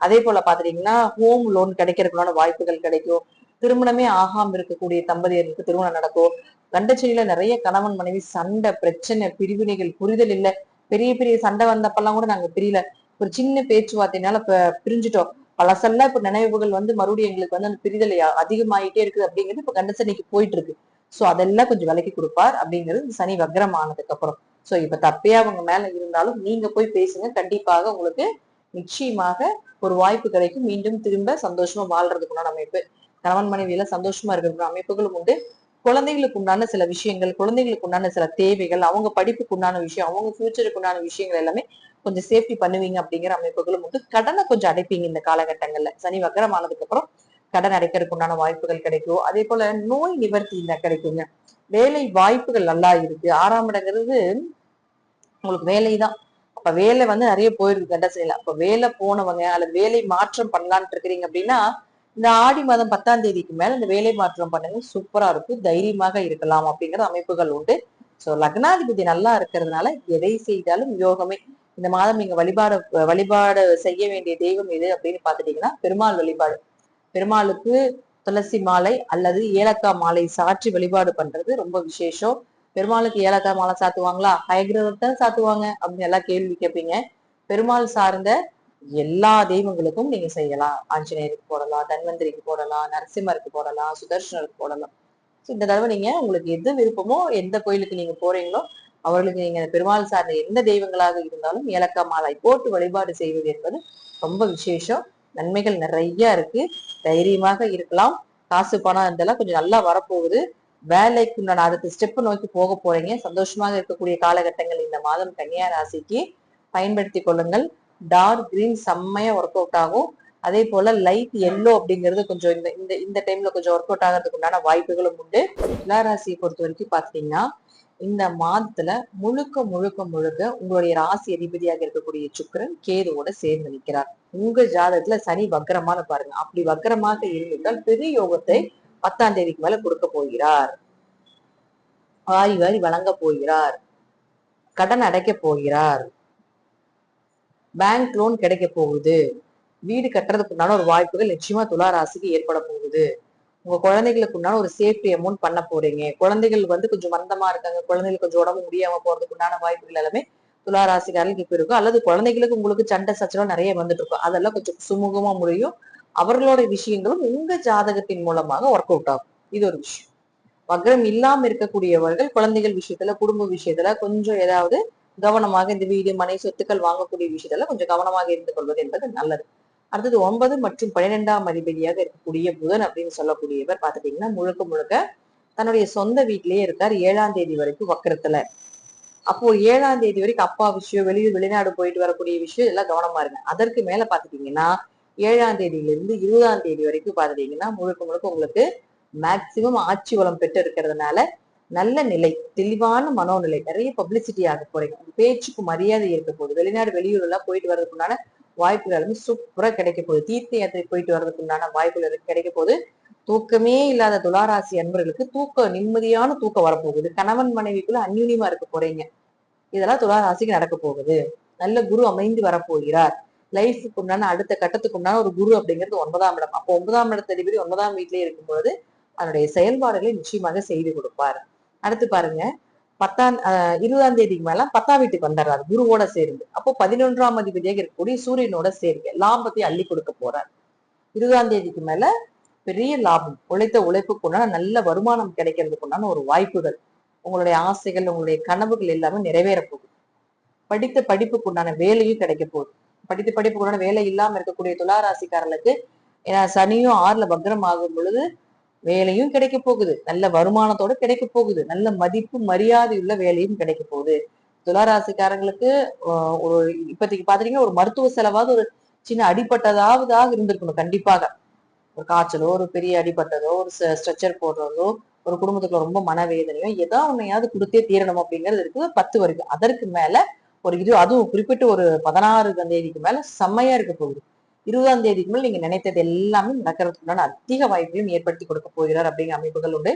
அதே போல பாத்துட்டீங்கன்னா ஹோம் லோன் கிடைக்கிறதுக்கான வாய்ப்புகள் கிடைக்கும். திருமணமே ஆகாம இருக்கக்கூடிய தம்பதியருக்கு திருமணம் நடக்கும். கண்டச்செடியில நிறைய கணவன் மனைவி சண்டை, பிரச்சனை, பிரிவினைகள், புரிதல் இல்ல. பெரிய பெரிய சண்டை வந்தப்பெல்லாம் கூட நாங்க பிரியல, ஒரு சின்ன பேச்சுவார்த்தைனால பிரிஞ்சுட்டோம். பழசெல்லாம் இப்ப நினைவுகள் மறுபடியும் எங்களுக்கு அந்த பிரிதல் அதிகமாயிட்டே இருக்குது அப்படிங்கிறது இப்ப கண்டசனிக்கு போயிட்டு இருக்கு. சோ அதெல்லாம் கொஞ்சம் விலக்கி கொடுப்பார் அப்படிங்கிறது சனி வக்ரம் ஆனதுக்கு அப்புறம். சோ இப்ப தப்பையா அவங்க மேல இருந்தாலும் நீங்க போய் பேசுங்க, கண்டிப்பாக உங்களுக்கு நிச்சயமாக ஒரு வாய்ப்பு கிடைக்கும். மீண்டும் திரும்ப சந்தோஷமா வாழ்றதுக்குள்ள அமைப்பு, கணவன் மனைவியில சந்தோஷமா இருக்கிற அமைப்புகளும் உண்டு. குழந்தைகளுக்கு உண்டான சில விஷயங்கள், குழந்தைகளுக்கு உண்டான சில தேவைகள், அவங்க படிப்புக்கு உண்டான விஷயம், அவங்க ஃபியூச்சருக்கு உண்டான விஷயங்கள் எல்லாமே கொஞ்சம் சேஃப்டி பண்ணுவீங்க அப்படிங்கிற அமைப்புகளும் உண்டு. கடனை கொஞ்சம் அடைப்பீங்க இந்த காலகட்டங்கள்ல. சனி வக்கரம் ஆனதுக்கு அப்புறம் கடன் அடைக்கிறதுக்கு உண்டான வாய்ப்புகள் கிடைக்கும். அதே போல நோய் நிவர்த்தி இந்த கிடைக்குங்க. வேலை வாய்ப்புகள் நல்லா இருக்கு. 6ஆம் இடங்கிறது உங்களுக்கு வேலைதான். அப்ப வேலை வந்து நிறைய போயிருக்கு கண்டசையில. அப்ப வேலை போனவங்க அல்லது வேலை மாற்றம் பண்ணலான்ட்டு இருக்கிறீங்க அப்படின்னா இந்த ஆடி மாதம் 10ஆம் தேதிக்கு மேல இந்த வேலை மாற்றம் பண்ணுங்க, சூப்பரா இருக்கும். தைரியமாக இருக்கலாம் அப்படிங்கிற அமைப்புகள் உண்டு. சோ லக்னாதிபதி நல்லா இருக்கிறதுனால எதை செய்தாலும் யோகமே. இந்த மாதம் நீங்க வழிபாடு செய்ய வேண்டிய தெய்வம் எது அப்படின்னு பாத்துட்டீங்கன்னா பெருமாள் வழிபாடு. பெருமாளுக்கு துளசி மாலை அல்லது ஏலக்காய் மாலை சாற்றி வழிபாடு பண்றது ரொம்ப விசேஷம். பெருமாளுக்கு ஏலக்காய் மாலை சாத்துவாங்களா? ஹயகிரவத்தை சாத்துவாங்க அப்படின்னு எல்லாம் கேள்வி கேட்பீங்க. பெருமாள் சார்ந்த எல்லா தெய்வங்களுக்கும் நீங்க செய்யலாம். ஆஞ்சநேயருக்கு போடலாம், தன்வந்திரிக்கு போடலாம், நரசிம்மருக்கு போடலாம், சுதர்ஷனருக்கு போடலாம். இந்த தடவை நீங்க உங்களுக்கு எது விருப்பமோ, எந்த கோயிலுக்கு நீங்க போறீங்களோ அவர்களுக்கு நீங்க பெருமாள் சார்ந்த எந்த தெய்வங்களாக இருந்தாலும் ஏலக்காய் மாலை போட்டு வழிபாடு செய்வது என்பது ரொம்ப விசேஷம். நன்மைகள் நிறைய இருக்கு. தைரியமாக இருக்கலாம். காசு பணம் இதெல்லாம் கொஞ்சம் நல்லா வரப்போகுது. வேலைக்கு உண்டான அடுத்த ஸ்டெப் நோக்கி போக போறீங்க. சந்தோஷமாக இருக்கக்கூடிய காலகட்டங்கள் இந்த மாதம் கன்னியா ராசிக்கு பயன்படுத்தி கொள்ளுங்கள். டார்க் கிரீன் செம்மையா ஒர்க் அவுட் ஆகும். அதே போல லைட் எல்லோ அப்படிங்கிறது கொஞ்சம் இந்த இந்த இந்த டைம்ல கொஞ்சம் ஒர்க் அவுட் ஆகிறதுக்கு உண்டான வாய்ப்புகளும் உண்டு. துலா ராசியை பொறுத்த வரைக்கும் பாத்தீங்கன்னா இந்த மாதத்துல முழுக்க முழுக்க முழுக்க உங்களுடைய ராசி அதிபதியாக இருக்கக்கூடிய சுக்கிரன் கேதுவோட சேர்ந்து நிற்கிறார். உங்க ஜாதகத்துல சனி வக்கரமான பாருங்க. அப்படி வக்கரமாக இருந்துட்டால் பெரிய யோகத்தை 10ஆம் தேதிக்கு மேல கொடுக்க போகிறார். வாரி வாரி வழங்க போகிறார். கடன் அடைக்க போகிறார். பேங்க் லோன் கிடைக்க போகுது. வீடு கட்டுறதுக்கு உண்டான ஒரு வாய்ப்புகள் நிச்சயமா துலா ராசிக்கு ஏற்பட போகுது. உங்க குழந்தைகளுக்கு உண்டான ஒரு சேஃப்டி அமௌண்ட் பண்ண போறீங்க. குழந்தைகள் வந்து கொஞ்சம் மந்தமா இருக்காங்க, குழந்தைகளுக்கு கொஞ்சம் உடம்பு முடியாம போறதுக்கு உண்டான வாய்ப்புகள் எல்லாமே துலா ராசிக்காரர்களுக்கு இப்ப இருக்கும். அல்லது குழந்தைகளுக்கு உங்களுக்கு சண்டை சச்சரவு நிறைய வந்துட்டு இருக்கும். அதெல்லாம் கொஞ்சம் சுமூகமா முடியும். அவர்களோட விஷயங்களும் உங்க ஜாதகத்தின் மூலமாக ஒர்க் அவுட் ஆகும். இது ஒரு விஷயம். வக்ரம் இல்லாம இருக்கக்கூடியவர்கள் குழந்தைகள் விஷயத்துல, குடும்ப விஷயத்துல கொஞ்சம் ஏதாவது கவனமாக இந்த வீடு மனை சொத்துக்கள் வாங்கக்கூடிய விஷயத்துல கொஞ்சம் கவனமாக இருந்து கொள்வது என்பது நல்லது. அடுத்தது 9 மற்றும் 12ஆம் அதிபதியாக இருக்கக்கூடிய புதன் அப்படின்னு சொல்லக்கூடியவர் பாத்துட்டீங்கன்னா முழுக்க முழுக்க தன்னுடைய சொந்த வீட்டிலேயே இருக்கார் 7ஆம் தேதி வரைக்கும் வக்கரத்துல. அப்போ 7ஆம் தேதி வரைக்கும் அப்பா விஷயம், வெளிநாடு போயிட்டு வரக்கூடிய விஷயம் எல்லாம் கவனமா இருங்க. அதற்கு மேல பாத்துட்டீங்கன்னா 7ஆம் தேதியிலிருந்து 20ஆம் தேதி வரைக்கும் பாத்துட்டீங்கன்னா முழுக்க முழுக்க உங்களுக்கு மேக்சிமம் ஆட்சி வளம் பெற்று இருக்கிறதுனால நல்ல நிலை, தெளிவான மனோநிலை, நிறைய பப்ளிசிட்டி ஆக போறீங்க. பேச்சுக்கு மரியாதை இருக்க போகுது. வெளிநாடு வெளியூர் எல்லாம் போயிட்டு வர்றதுக்குண்டான வாய்ப்புகள் வந்து சூப்பரா கிடைக்க போகுது. தீர்த்த யாத்திரை போயிட்டு வர்றதுக்கு உண்டான வாய்ப்புகள் கிடைக்க போகுது. தூக்கமே இல்லாத துளாராசி அன்பர்களுக்கு நிம்மதியான தூக்கம் வரப்போகுது. கணவன் மனைவிக்குள்ள அந்யூன்யமா இருக்க போறீங்க. இதெல்லாம் துளாராசிக்கு நடக்க போகுது. நல்ல குரு அமைந்து வரப்போகிறார். லைஃபுக்கு உண்டான அடுத்த கட்டத்துக்கு உண்டான ஒரு குரு அப்படிங்கிறது 9ஆம் இடம். அப்போ 9ஆம் இடத்த அதிபதி 9ஆம் வீட்டிலேயே இருக்கும்போது அதனுடைய செயல்பாடுகளை நிச்சயமாக செய்து கொடுப்பார். அடுத்து பாருங்க 20ஆம் தேதிக்கு மேல 10ஆம் வீட்டுக்கு வந்துடுறாரு குருவோட சேர்ந்து. அப்போ 11ஆம் அதிபதியாக இருக்கக்கூடிய சூரியனோட சேர்க்கை லாபத்தை அள்ளி கொடுக்க போறார். 20ஆம் தேதிக்கு மேல பெரிய லாபம், உழைத்த உழைப்புக்கு உண்டான நல்ல வருமானம் கிடைக்கிறதுக்கு உண்டான ஒரு வாய்ப்புகள், உங்களுடைய ஆசைகள், உங்களுடைய கனவுகள் எல்லாமே நிறைவேற போகுது. படித்த படிப்புக்கு உண்டான வேலையும் கிடைக்க போகுது. படித்த படிப்புக்கு உண்டான வேலை இல்லாம இருக்கக்கூடிய துளாராசிக்காரர்களுக்கு ஏன்னா சனியும் 6ல வக்ரம் ஆகும் பொழுது வேலையும் கிடைக்க போகுது, நல்ல வருமானத்தோட கிடைக்க போகுது, நல்ல மதிப்பு மரியாதை உள்ள வேலையும் கிடைக்க போகுது. துளாராசிக்காரங்களுக்கு ஒரு இப்போதைக்கு பாத்தீங்கன்னா ஒரு மருத்துவ செலவாவது ஒரு சின்ன அடிப்பட்டதாவதாக இருந்திருக்கணும் கண்டிப்பாக. ஒரு காய்ச்சலோ, ஒரு பெரிய அடிப்பட்டதோ, ஒரு ஸ்ட்ரெச்சர் போடுறதோ, ஒரு குடும்பத்துக்குள்ள ரொம்ப மனவேதனையோ ஏதாவது ஒன்னையாவது கொடுத்தே தீரணும் அப்படிங்கிறது இருக்கு 10 வரைக்கும். அதற்கு மேல ஒரு அதுவும் குறிப்பிட்டு ஒரு 16ஆம் தேதிக்கு மேல செம்மையா இருக்க போகுது. 20ஆம் தேதிக்கு மேல் நீங்க நினைத்தது எல்லாமே நடக்கிறதுக்குண்டான அதிக வாய்ப்பையும் ஏற்படுத்தி கொடுக்க போகிறார் அப்படிங்கிற அமைப்புகள் உண்டு.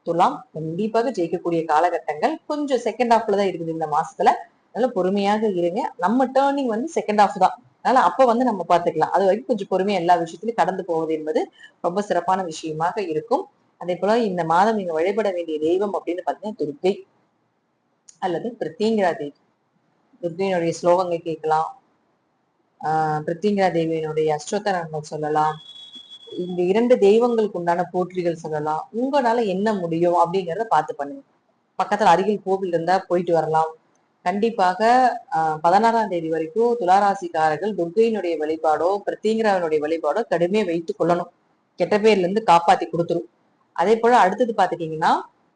துலாம் கண்டிப்பாக ஜெயிக்கக்கூடிய காலகட்டங்கள் கொஞ்சம் செகண்ட் ஹாஃப்ல தான் இருக்குது இந்த மாசத்துல. அதனால பொறுமையாக இருங்க. நம்ம டேர்னிங் வந்து செகண்ட் ஹாஃப் தான். அதனால அப்ப வந்து நம்ம பாத்துக்கலாம். அது வரைக்கும் கொஞ்சம் பொறுமையா எல்லா விஷயத்திலும் கடந்து போவது என்பது ரொம்ப சிறப்பான விஷயமாக இருக்கும். அதே போல இந்த மாதம் நீங்க வழிபட வேண்டிய தெய்வம் அப்படின்னு பாத்தீங்கன்னா துர்க்கை அல்லது பிரித்திங்கிரா தேவி. துர்க்கையினுடைய ஸ்லோகங்கள் கேட்கலாம். பிரித்திங்கிரா தேவியினுடைய அஷ்டோத்தரங்கள் சொல்லலாம். இந்த 2 தெய்வங்களுக்கு உண்டான போற்றிகள் சொல்லலாம். உங்களால என்ன முடியும் அப்படிங்கிறத பார்த்து பண்ணுங்க. பக்கத்துல அருகில் கோவில் இருந்தா போயிட்டு வரலாம். கண்டிப்பாக 16ஆம் தேதி வரைக்கும் துளாராசிக்காரர்கள் துர்க்கையினுடைய வழிபாடோ பிரித்திங்கிராவினுடைய வழிபாடோ கடுமையா வைத்துக் கொள்ளணும். கெட்ட பேர்ல இருந்து காப்பாத்தி கொடுத்துரும். அதே போல அடுத்தது பாத்துட்டீங்கன்னா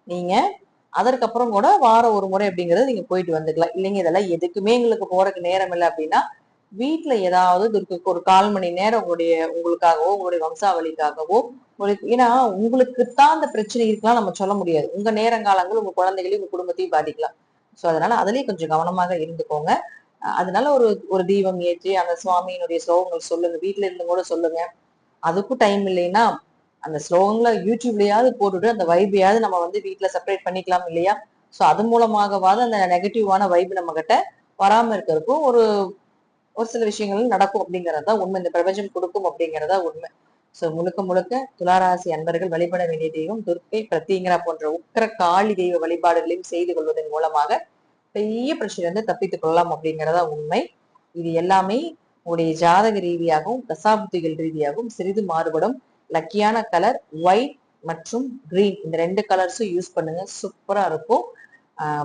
நீங்க அதற்கப்புறம் கூட வாரம் ஒரு முறை அப்படிங்கறது நீங்க போயிட்டு வந்துக்கலாம். இல்லைங்க இதெல்லாம் எதுக்குமே எங்களுக்கு போறதுக்கு நேரம் இல்லை அப்படின்னா வீட்டுல ஏதாவது ஒரு 1/4 மணி நேரம் உங்களுக்காகவோ உங்களுடைய வம்சாவளிக்காகவோ உங்களுக்கு, ஏன்னா உங்களுக்குத்தான் அந்த பிரச்சனை இருக்கலாம் நம்ம சொல்ல முடியாது. உங்க நேரங்காலங்கள் உங்க குழந்தைகளையும் உங்க குடும்பத்தையும் பாதிக்கலாம். சோ அதனால அதுலயும் கொஞ்சம் கவனமாக இருந்துக்கோங்க. அதனால ஒரு ஒரு தீபம் ஏற்றி அந்த சுவாமியினுடைய ஸ்லோகங்கள் சொல்லுங்க, வீட்டுல இருந்து கூட சொல்லுங்க. அதுக்கும் டைம் இல்லைன்னா அந்த ஸ்லோகங்களை யூடியூப்லயாவது போட்டுட்டு அந்த வைபையாவது நம்ம வீட்டுல செப்பரேட் பண்ணிக்கலாம் இல்லையா? சோ அது மூலமாகவாது அந்த நெகட்டிவான வைப் நம்ம கிட்ட வராம இருக்கிறதுக்கும் ஒரு ஒரு சில விஷயங்கள் நடக்கும் அப்படிங்கறதா உண்மை. இந்த பிரபஞ்சம் கொடுக்கும் அப்படிங்கறதா உண்மை. சோ முழுக்க முழுக்க துளாராசி அன்பர்கள் வழிபட வேண்டிய தெய்வம் துர்க்கை, பிரத்திங்கரா போன்ற உக்கிர காளி தெய்வ வழிபாடுகளையும் செய்து கொள்வதன் மூலமாக பெரிய பிரச்சனை தப்பித்துக் கொள்ளலாம் அப்படிங்கறதா உண்மை. இது எல்லாமே உங்களுடைய ஜாதக ரீதியாகவும் தசாபுத்திகள் ரீதியாகவும் சிறிது மாறுபடும். லக்கியான கலர் ஒயிட் மற்றும் கிரீன், இந்த 2 கலர்ஸும் யூஸ் பண்ணுங்க, சூப்பரா இருக்கும்.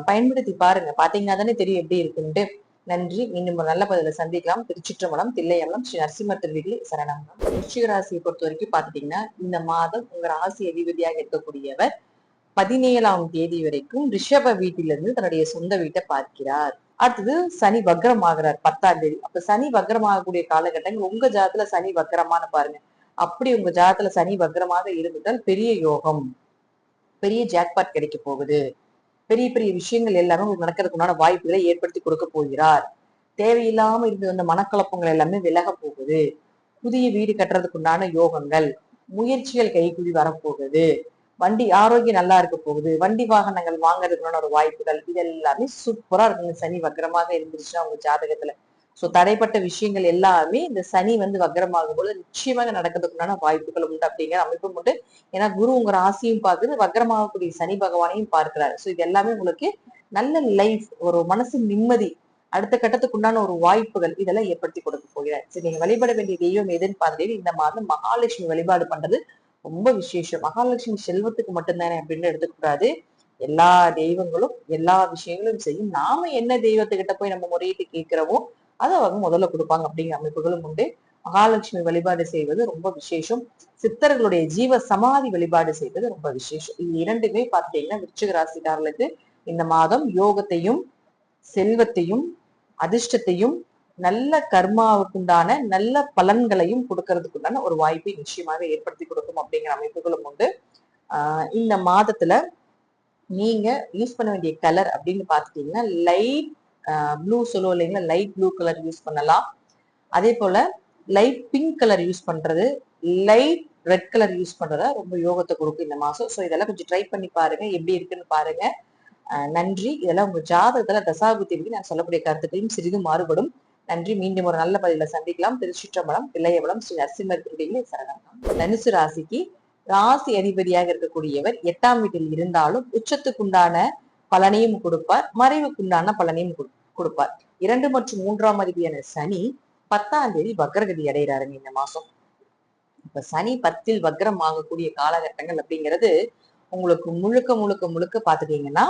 பயன்படுத்தி பாருங்க, பாத்தீங்கன்னா தானே தெரியும் எப்படி இருக்குன்ட்டு. நன்றி. மீண்டும் ஒரு நல்ல பதில சந்திக்கலாம். திருச்சிற்றம்பலம், தில்லையம்பலம், ஸ்ரீ நரசிம்மர் திருவிகளே சரணம். விருச்சிக ராசியை பொறுத்த வரைக்கும் பாத்துட்டீங்கன்னா இந்த மாதம் உங்க ராசி அதிபதியாக இருக்கக்கூடியவர் 17ஆம் தேதி வரைக்கும் ரிஷப வீட்டிலிருந்து தன்னுடைய சொந்த வீட்டை பார்க்கிறார். அடுத்தது சனி வக்ரம் ஆகிறார் 10ஆம் தேதி. அப்ப சனி வக்ரம் ஆகக்கூடிய காலகட்டங்கள் உங்க ஜாதத்துல சனி வக்ரமானு பாருங்க. அப்படி உங்க ஜாதத்துல சனி வக்ரமாக இருந்துட்டால் பெரிய யோகம், பெரிய ஜாக்பாட் கிடைக்க போகுது. பெரிய பெரிய விஷயங்கள் எல்லாமே உங்களுக்கு நடக்கிறதுக்குண்டான வாய்ப்புகளை ஏற்படுத்தி கொடுக்க போகிறார். தேவையில்லாம இருந்து வந்த மனக்குழப்பங்கள் எல்லாமே விலக போகுது. புதிய வீடு கட்டுறதுக்குண்டான யோகங்கள், முயற்சிகள் கைகூடி வரப்போகுது. வண்டி ஆரோக்கியம் நல்லா இருக்க போகுது. வண்டி வாகனங்கள் வாங்குறதுக்குண்டான ஒரு வாய்ப்புகள், இது எல்லாமே சூப்பரா இருக்குங்க சனி வக்ரமாக இருந்துச்சுன்னா உங்க ஜாதகத்துல. சோ தடைப்பட்ட விஷயங்கள் எல்லாமே இந்த சனி வக்ரமாகும் போது நிச்சயமாக நடக்கிறதுக்குண்டான வாய்ப்புகள் உண்டு அப்படிங்கிற அமைப்பும் உண்டு. ஏன்னா குரு உங்க ராசியும் பார்க்குது, வக்ரமாகக்கூடிய சனி பகவானையும் பார்க்கிறாரு. சோ இது எல்லாமே உங்களுக்கு நல்ல லைஃப், ஒரு மனசு நிம்மதி, அடுத்த கட்டத்துக்கு உண்டான ஒரு வாய்ப்புகள் இதெல்லாம் ஏற்படுத்தி கொடுக்க போகிறார். சரி, நீங்க வழிபட வேண்டிய தெய்வம் எதுன்னு பார்த்துட்டு இந்த மாதம் மகாலட்சுமி வழிபாடு பண்றது ரொம்ப விசேஷம். மகாலட்சுமி செல்வத்துக்கு மட்டும்தானே அப்படின்னு எடுத்துக்கூடாது. எல்லா தெய்வங்களும் எல்லா விஷயங்களும் செய்யும். நாம என்ன தெய்வத்துக்கிட்ட போய் நம்ம முறையிட்டு கேட்கிறோமோ அதை அவங்க முதல்ல கொடுப்பாங்க அப்படிங்கிற அமைப்புகளும் உண்டு. மகாலட்சுமி வழிபாடு செய்வது ரொம்ப விசேஷம். சித்தர்களுடைய ஜீவ சமாதி வழிபாடு செய்வது ரொம்ப விசேஷம். இது இரண்டுமே பார்த்தீங்கன்னா விருச்சிக ராசிக்காரர்களுக்கு இந்த மாதம் யோகத்தையும் செல்வத்தையும் அதிர்ஷ்டத்தையும் நல்ல கர்மாவுக்குண்டான நல்ல பலன்களையும் கொடுக்கறதுக்குண்டான ஒரு வாய்ப்பை நிச்சயமாக ஏற்படுத்தி கொடுக்கும் அப்படிங்கிற அமைப்புகளும் உண்டு. இந்த மாதத்துல நீங்க யூஸ் பண்ண வேண்டிய கலர் அப்படின்னு பாத்துட்டீங்கன்னா லைட் ப்ளூ சொல்லுவோம் இல்லைங்களா, லைட் ப்ளூ கலர் யூஸ் பண்ணலாம். அதே போல லைட் பிங்க் கலர் யூஸ் பண்றது, லைட் ரெட் கலர் யூஸ் பண்றதா ரொம்ப யோகத்தை கொடுக்கும் இந்த மாசம். ஸோ இதெல்லாம் கொஞ்சம் ட்ரை பண்ணி பாருங்க, எப்படி இருக்குன்னு பாருங்க. நன்றி. இதெல்லாம் உங்க ஜாதகத்துல தசாபுத்திக்கு நான் சொல்லக்கூடிய கருத்துக்களையும் சிறிது மாறுபடும். நன்றி. மீண்டும் ஒரு நல்ல பதில சந்திக்கலாம். திருச்சிற்றம்பலம், தில்லையம்பலம், ஸ்ரீ நரசிம்மர் திருவிகளே சரணம். தனுசு ராசிக்கு ராசி அதிபதியாக இருக்கக்கூடியவர் 8ஆம் வீட்டில் இருந்தாலும் உச்சத்துக்குண்டான பலனையும் கொடுப்பார், மறைவுக்குண்டான பலனையும் கொடுப்பார். 2 மற்றும் 3ஆம் அதிபதியான சனி 10ஆம் தேதி வக்ரகதி அடைகிறாருங்க இந்த மாசம். இப்ப சனி 10ல் வக்ரம் ஆகக்கூடிய காலகட்டங்கள் அப்படிங்கிறது உங்களுக்கு முழுக்க முழுக்க முழுக்க பாத்துட்டீங்கன்னா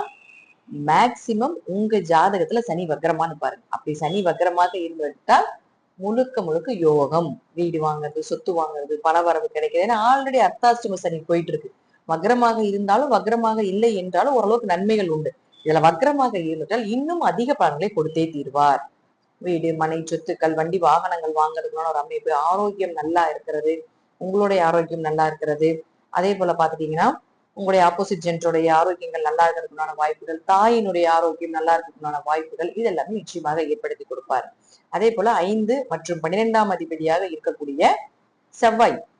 மேக்சிமம் உங்க ஜாதகத்துல சனி வக்ரமானு பாருங்க. அப்படி சனி வக்ரமாக இருந்துட்டா முழுக்க முழுக்க யோகம், வீடு வாங்குறது, சொத்து வாங்குறது, பணவரவு கிடைக்கிறது. ஏன்னா ஆல்ரெடி அர்த்தாஷ்டம சனி போயிட்டு இருக்கு. வக்ரமாக இருந்தாலும் வக்ரமாக இல்லை என்றாலும் ஓரளவுக்கு நன்மைகள் உண்டு. இதுல வக்ரமாக இருந்துட்டால் இன்னும் அதிக பலன்களை கொடுத்தே தீர்வார். வீடு, மனை, சொத்துக்கள், வண்டி வாகனங்கள் வாங்குறதுக்கான ஒரு அமைப்பு, ஆரோக்கியம் நல்லா இருக்கிறது, உங்களுடைய ஆரோக்கியம் நல்லா இருக்கிறது. அதே போல பாத்துட்டீங்கன்னா உங்களுடைய ஆப்போசிட் ஜென்டருடைய ஆரோக்கியங்கள் நல்லா இருக்கிறதுக்கான வாய்ப்புகள், தாயினுடைய ஆரோக்கியம் நல்லா இருக்கிறதுக்கான வாய்ப்புகள், இது எல்லாமே நிச்சயமாக ஏற்படுத்தி கொடுப்பார். அதே போல 5 மற்றும் 12ஆம் அதிபதியாக இருக்கக்கூடிய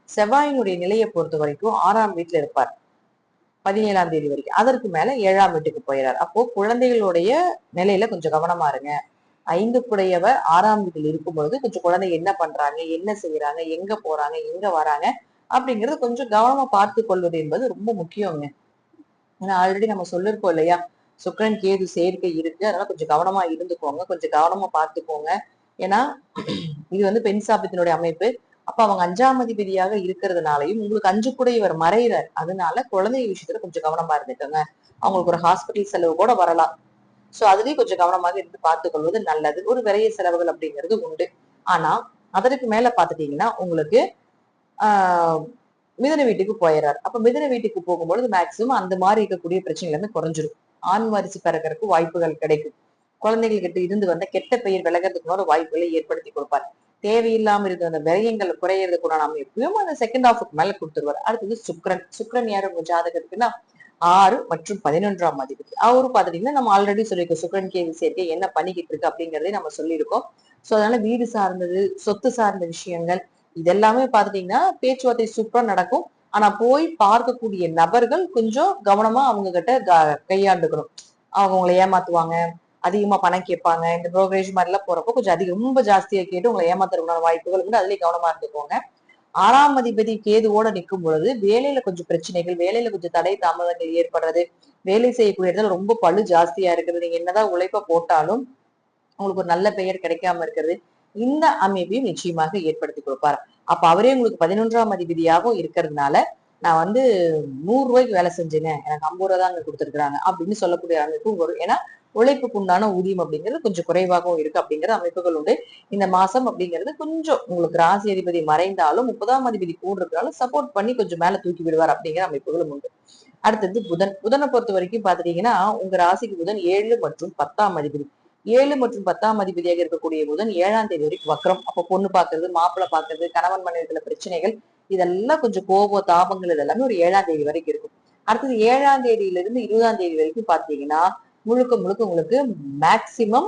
செவ்வாயினுடைய நிலையை பொறுத்த வரைக்கும் 6ஆம் வீட்டுல இருப்பார் 17ஆம் தேதி வரைக்கும். அதற்கு மேல 7ஆம் வீட்டுக்கு போயிடார். அப்போ குழந்தைகளுடைய நிலையில கொஞ்சம் கவனமா இருங்க. 5 6ஆம் வீட்டில் இருக்கும்பொழுது கொஞ்சம் குழந்தை என்ன பண்றாங்க, என்ன செய்யறாங்க, எங்க போறாங்க, எங்க வராங்க அப்படிங்கறது கொஞ்சம் கவனமா பார்த்து கொள்வது என்பது ரொம்ப முக்கியங்க. ஏன்னா ஆல்ரெடி நம்ம சொல்லிருக்கோம் இல்லையா, சுக்கிரன் கேது சேர்க்கை இருக்கு, அதனால கொஞ்சம் கவனமா இருந்துக்கோங்க, கொஞ்சம் கவனமா பார்த்துக்கோங்க. ஏன்னா இது பெண் சாபத்தினுடைய அமைப்பு. அப்ப அவங்க 5ஆம் அதிபதியாக இருக்கிறதுனாலையும் உங்களுக்கு 5 மறைகிறார். அதனால குழந்தை விஷயத்துல கொஞ்சம் கவனமா இருந்துக்கோங்க. அவங்களுக்கு ஒரு ஹாஸ்பிட்டல் செலவு கூட வரலாம். சோ அதுலயும் கொஞ்சம் கவனமாக இருந்து பார்த்துக் கொள்வது நல்லது. ஒரு விரைய செலவுகள் அப்படிங்கிறது உண்டு. ஆனா அதற்கு மேல பாத்துட்டீங்கன்னா உங்களுக்கு ஆஹ் மிதுன வீட்டுக்கு போயிடுறாரு. அப்ப மிதுன வீட்டுக்கு போகும்பொழுது மேக்சிமம் அந்த மாதிரி இருக்கக்கூடிய பிரச்சனை எல்லாமே குறைஞ்சிரும். ஆண் வாரிசு பிறக்கிறதுக்கு வாய்ப்புகள் கிடைக்கும். குழந்தைகள் கிட்ட இருந்து வந்த கெட்ட பெயர் விலகிறதுக்குள்ள வாய்ப்புகளை ஏற்படுத்தி கொடுப்பார். தேவையில்லாம இருந்த அந்த விரயங்கள் குறையறதுக்குள்ள நம்ம எப்பயும் அந்த செகண்ட் ஹாஃபுக்கு மேல கொடுத்துருவாரு. அடுத்தது சுக்ரன். சுக்ரன் யாரு உங்க ஜாதகத்துக்குன்னா 6 மற்றும் 11ஆம் அதிபதி. அவரு பாத்துட்டீங்கன்னா நம்ம ஆல்ரெடி சொல்லியிருக்கோம் சுக்ரன் கேது சேர்க்கை என்ன பண்ணிக்கிட்டு இருக்கு அப்படிங்கறதே நம்ம சொல்லியிருக்கோம். சோ அதனால வீடு சார்ந்தது, சொத்து சார்ந்த விஷயங்கள் இதெல்லாமே பாத்துட்டீங்கன்னா பேச்சுவார்த்தை சூப்பரா நடக்கும். ஆனா போய் பார்க்கக்கூடிய நபர்கள் கொஞ்சம் கவனமா அவங்க கிட்ட கையாண்டுக்கணும். அவங்க உங்களை ஏமாத்துவாங்க, அதிகமா பணம் கேட்பாங்க. இந்த புரோக்கரேஜ் மாதிரி எல்லாம் போறப்போ கொஞ்சம் ரொம்ப ஜாஸ்தியா கேட்டு உங்களை ஏமாத்துறதுக்கான வாய்ப்புகள் உண்டு. அதுலயே கவனமா இருந்துக்கோங்க. 6ஆம் அதிபதி கேதுவோட நிற்கும் பொழுது வேலையில கொஞ்சம் பிரச்சனைகள், வேலையில கொஞ்சம் தடை தாமதங்கள் ஏற்படுறது, வேலை செய்யக்கூடிய இடத்துல ரொம்ப பளு ஜாஸ்தியா இருக்கிறது, நீங்க என்னதான் உழைப்ப போட்டாலும் உங்களுக்கு ஒரு நல்ல பெயர் கிடைக்காம இருக்கிறது, இந்த அமைப்பையும் நிச்சயமாக ஏற்படுத்தி கொடுப்பார். அப்ப அவரே உங்களுக்கு 11ஆம் அதிபதியாகவும் இருக்கிறதுனால நான் வந்து 100 ரூபாய்க்கு வேலை செஞ்சேங்க, எனக்கு 50 ரூபாய் தான் அங்க கொடுத்துருக்காங்க அப்படின்னு சொல்லக்கூடிய அமைப்பும் வரும். ஏன்னா உழைப்புக்கு உண்டான ஊதியம் அப்படிங்கிறது கொஞ்சம் குறைவாகவும் இருக்கு அப்படிங்கிற அமைப்புகள் உண்டு. இந்த மாசம் அப்படிங்கிறது கொஞ்சம் உங்களுக்கு ராசி அதிபதி மறைந்தாலும் 30ஆம் அதிபதி கூட இருக்கிறாலும் சப்போர்ட் பண்ணி கொஞ்சம் மேல தூக்கி விடுவார் அப்படிங்கிற அமைப்புகளும் உண்டு. அடுத்தது புதன். புதனை பொறுத்த வரைக்கும் பாத்துட்டீங்கன்னா உங்க ராசிக்கு புதன் 7 மற்றும் 10ஆம் அதிபதி. 7 மற்றும் 10ஆம் அதிபதியாக இருக்கக்கூடிய புதன் 7ஆம் தேதி வரைக்கும் வக்ரம். அப்ப பொண்ணு பாக்குறது, மாப்பிள்ளை பாக்குறது, கணவன் மனைவிக்குள்ள பிரச்சனைகள் இதெல்லாம் கொஞ்சம் கோப தாபங்கள் இதெல்லாமே ஒரு 7ஆம் தேதி வரைக்கும் இருக்கும். அடுத்தது 7ஆம் தேதியில இருந்து 20ஆம் தேதி வரைக்கும் பாத்தீங்கன்னா முழுக்க முழுக்க உங்களுக்கு மேக்சிமம்